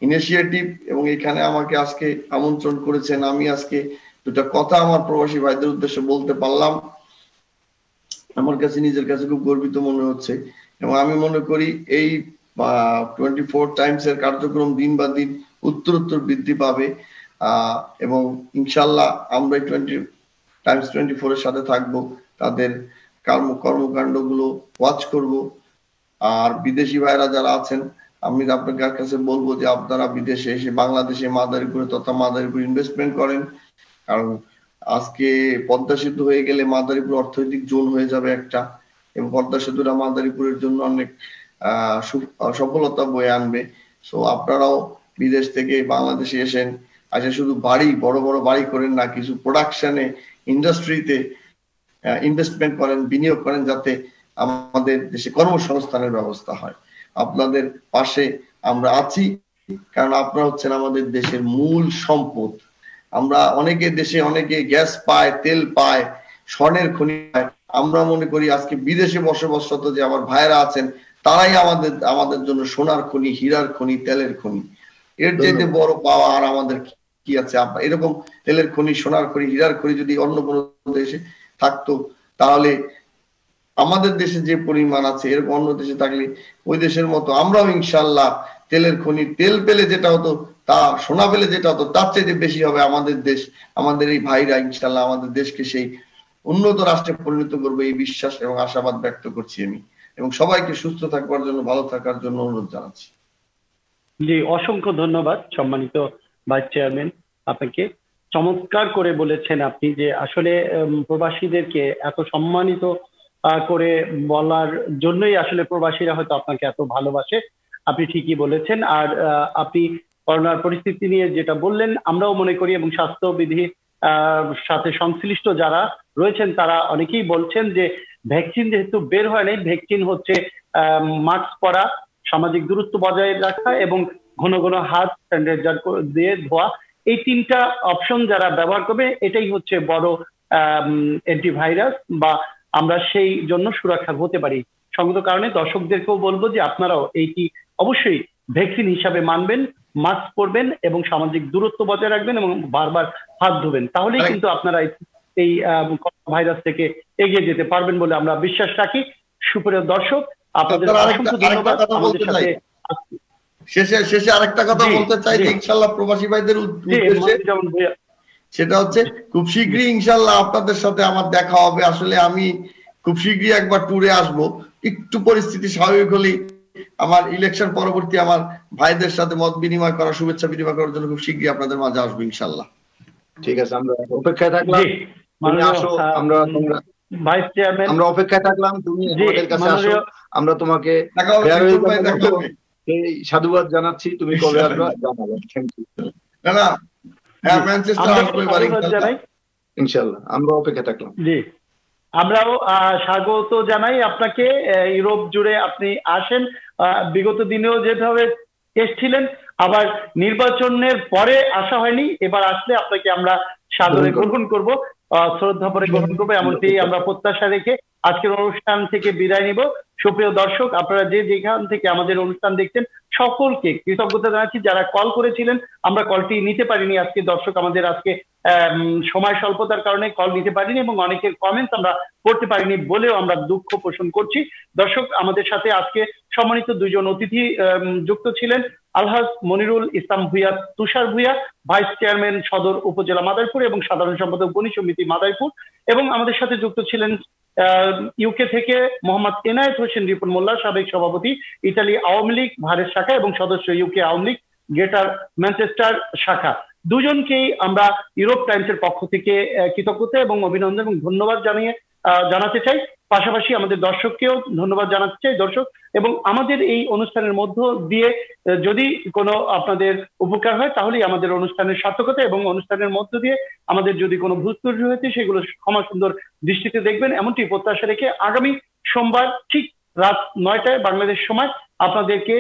ইনিশিয়েটিভ এবং এখানে আমাকে আজকে আমন্ত্রণ করেছেন। আমি আজকে দুটা কথা আমার প্রবাসী ভাইদের উদ্দেশ্যে বলতে পারলাম, আমার কাছে নিজের কাছে খুব গর্বিত মনে হচ্ছে। এবং আমি মনে করি এই 24 টাইমস এর কার্যক্রম দিন বা দিন উত্তরোত্তর বৃদ্ধি পাবে এবং ইনশাল্লাহ আমরা 24 এর সাথে থাকবো, তাদের কর্মকাণ্ড গুলো ওয়াচ করব। আর বিদেশি ভাইরা যারা আছেন আমি আপনাদের কাছে বলবো যে আপনারা বিদেশে এসে বাংলাদেশে মাদারীপুরে তথা মাদারীপুর ইনভেস্টমেন্ট করেন, কারণ আজকে পদ্মা সেতু হয়ে গেলে মাদারীপুর অর্থনৈতিক জোন হয়ে যাবে একটা, এবং পদ্মা সেতুটা মাদারীপুরের জন্য অনেক সফলতা বয়ে আনবে। সো আপনারাও বিদেশ থেকে বাংলাদেশে এসেন, আচ্ছা শুধু বাড়ি বড় বড় বাড়ি করেন না, কিছু প্রোডাকশনে ইন্ডাস্ট্রিতে ইনভেস্টমেন্ট করেন, বিনিয়োগ করেন, যাতে আমাদের দেশে কর্মসংস্থানের ব্যবস্থা হয়। আপনাদের পাশে আমরা আছি, কারণ আপনারা হচ্ছেন আমাদের দেশের মূল সম্পদ। আমরা অনেকে দেশে অনেকে গ্যাস পায়, তেল পায়, স্বর্ণের খনি পায়, আমরা মনে করি আজকে বিদেশে বসবাসরত যে আমার ভাইরা আছেন তারাই আমাদের জন্য সোনার খনি, হীরার খনি, তেলের খনি। এর চাইতে বড় পাওয়া আর আমাদের কি আছে? এরকম তেলের খনি, সোনার খনি, হীরার খনি যদি অন্য কোনো দেশে থাকতো তাহলে আমাদের দেশে যে পরিমাণ আছে এরকম অন্য দেশে থাকলে ওই দেশের মতো আমরাও ইনশাল্লাহ তেলের খনি, তেল পেলে যেটা হতো তা সোনা পেলে যেটা হতো তার চাইতে বেশি হবে আমাদের দেশ। আমাদের এই ভাইরা ইনশাল্লাহ আমাদের দেশকে সেই উন্নত রাষ্ট্রে পরিণত করবে, এই বিশ্বাস এবং আশাবাদ ব্যক্ত করছি আমি, এবং সবাইকে সুস্থ থাকবার জন্য, ভালো থাকার জন্য অনুরোধ জানাচ্ছি। জি, অসংখ্য ধন্যবাদ সম্মানিত ভাইস চেয়ারম্যান, আপনাকে চমৎকার করে বলেছেন আপনি যে আসলে প্রবাসীদেরকে এত সম্মানিত করে বলার জন্যই আসলে প্রবাসীরা হয়তো আপনাকে এত ভালোবাসে। আপনি ঠিকই বলেছেন। আর আপনি করোনার পরিস্থিতি নিয়ে যেটা বললেন আমরাও মনে করি, এবং স্বাস্থ্যবিধি সাথে সংশ্লিষ্ট যারা রয়েছেন তারা অনেকেই বলছেন যে ভ্যাকসিন যেহেতু বের হয় নাই, ভ্যাকসিন হচ্ছে মাস্ক পরা, সামাজিক দূরত্ব বজায় রাখা এবং ঘন ঘন হাত স্যানিটাইজার দিয়ে ধোয়া, এই তিনটা অপশন যারা ব্যবহার করবে এটাই হচ্ছে বড় অ্যান্টিভাইরাস, বা আমরা সেই জন্য সুরক্ষা হতে পারি। সঙ্গত কারণে দর্শকদেরকেও বলবো যে আপনারাও এইটি অবশ্যই ভ্যাকসিন হিসাবে মানবেন, মাস্ক পরবেন এবং সামাজিক দূরত্ব বজায় রাখবেন এবং বারবার হাত ধোবেন, তাহলেই কিন্তু আপনারা এই ভাইরাস থেকে এগিয়ে যেতে পারবেন বলে আমরা বিশ্বাস রাখি। সুপ্রিয় দর্শক, আপনাদের অসংখ্য ধন্যবাদ আমাদের সাথে। শেষে আরেকটা কথা বলতে চাই যে ইনশাআল্লাহ প্রবাসী ভাইদের উদ্দেশ্যে, সেটা হচ্ছে খুব শীঘ্রই ইনশাআল্লাহ আপনাদের সাথে আমার দেখা হবে। আসলে আমি খুব শীঘ্রই একবার ট্যুরে আসব, একটু পরিস্থিতি স্বাভাবিক হলেই আমার ইলেকশন পরবর্তী আমার ভাইদের সাথে মত বিনিময় করা, শুভেচ্ছা বিনিময় করার জন্য খুব শীঘ্রই আপনাদের মাঝে আসবো ইনশাআল্লাহ। ঠিক আছে, আমরা অপেক্ষায় থাকলাম, তুমি আসো, ভাইস চেয়ারম্যান আমরা অপেক্ষায় থাকলাম, তুমি আমাদের কাছে আসো, আমরা তোমাকে সাধুবাদ জানাচ্ছি। তুমি কবে আসবে জানাবো। Thank you. না হ্যাঁ, ম্যানচেস্টার আসবো এবারে ইনশাআল্লাহ, আমরা অপেক্ষায় থাকলাম। জি, আমরাও স্বাগত জানাই আপনাকে। ইউরোপ জুড়ে আপনি আসেন, বিগত দিনেও যেভাবে এসেছিলেন, আবার নির্বাচনের পরে আসা হয়নি, এবার আসলে আপনাকে আমরা সাদরে গ্রহণ করব, শ্রদ্ধা করে গ্রহণ করবো, এমনটি আমরা প্রত্যাশা রেখে আজকের অনুষ্ঠান থেকে বিদায় নিব। সুপ্রিয় দর্শক, আপনারা যে যেখান থেকে আমাদের অনুষ্ঠান দেখছেন সকলকে কৃতজ্ঞতা জানাচ্ছি। যারা কল করেছিলেন আমরা কলটি নিতে পারিনি আজকে, দর্শক আমাদের আজকে সময় স্বল্পতার কারণে কল নিতে পারিনি এবং অনেকের কমেন্টস আমরা পড়তে পারিনি বলেও আমরা দুঃখ পোষণ করছি। দর্শক, আমাদের সাথে আজকে সম্মানিত দুইজন অতিথি যুক্ত ছিলেন, আলহাজ মনিরুল ইসলাম ভুঁইয়া, তুষার ভুঁইয়া, ভাইস চেয়ারম্যান সদর উপজেলা মাদারীপুর এবং সাধারণ সম্পাদক বণিক সমিতি মাদারীপুর, এবং আমাদের সাথে যুক্ত ছিলেন ইউকে থেকে মোহাম্মদ এনায়েত হোসেন রিপন মোল্লা, সাবেক সভাপতি ইতালি আওয়ামী লীগ ভারের শাখা এবং সদস্য UK Awami League greater Manchester শাখা। দুজনকেই আমরা ইউরোপ টাইমসের পক্ষ থেকে কৃতজ্ঞতা এবং অভিনন্দন এবং ধন্যবাদ জানাতে চাই। পাশাপাশি আমাদের দর্শককেও ধন্যবাদ জানাতে চাই। দর্শক এবং আমাদের এই অনুষ্ঠানের মধ্য দিয়ে যদি কোনো আপনাদের উপকার হয় তাহলেই আমাদের অনুষ্ঠানের সার্থকতা, এবং অনুষ্ঠানের মধ্য দিয়ে আমাদের যদি কোনো ভুল ত্রুটি হয়েছে সেগুলো ক্ষমা সুন্দর দৃষ্টিতে দেখবেন, এমনটি প্রত্যাশা রেখে আগামী সোমবার ঠিক রাত 9টায় বাংলাদেশ সময় আপনাদেরকে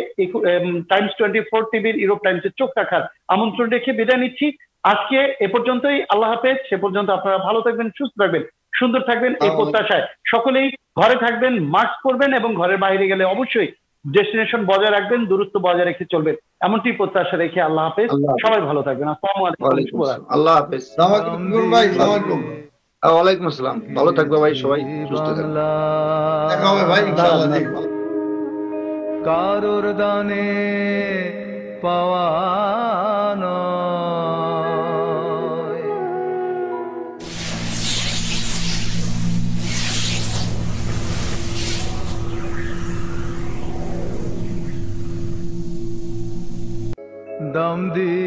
টাইমস 24 টিভির ইউরোপ টাইমসের চোখ রাখার আমন্ত্রণ রেখে বিদায় নিচ্ছি। আজকে এ পর্যন্তই। আল্লাহ হাফেজ। সে পর্যন্ত আপনারা ভালো থাকবেন, সুস্থ থাকবেন, সুন্দর থাকবেন এই প্রত্যাশায় সকলেই ঘরে থাকবেন, মাস্ক পরবেন এবং ঘরের বাইরে গেলে অবশ্যই ডেস্টিনেশন বজায় রাখবেন, দূরত্ব বজায় রেখে চলবেন, এমনটি প্রত্যাশা রেখে আল্লাহ হাফেজ। সবাই ভালো থাকবেন। আসসালামু আলাইকুম। আল্লাহ হাফেজ। ভাই আসসালামু ওয়ালাইকুম আসসালাম। ভালো থাকবে ভাই, সবাই সুস্থ থাকবে। দেখা হবে ভাই ইনশাআল্লাহ। কারোর দানে পাওয়ানো দম দি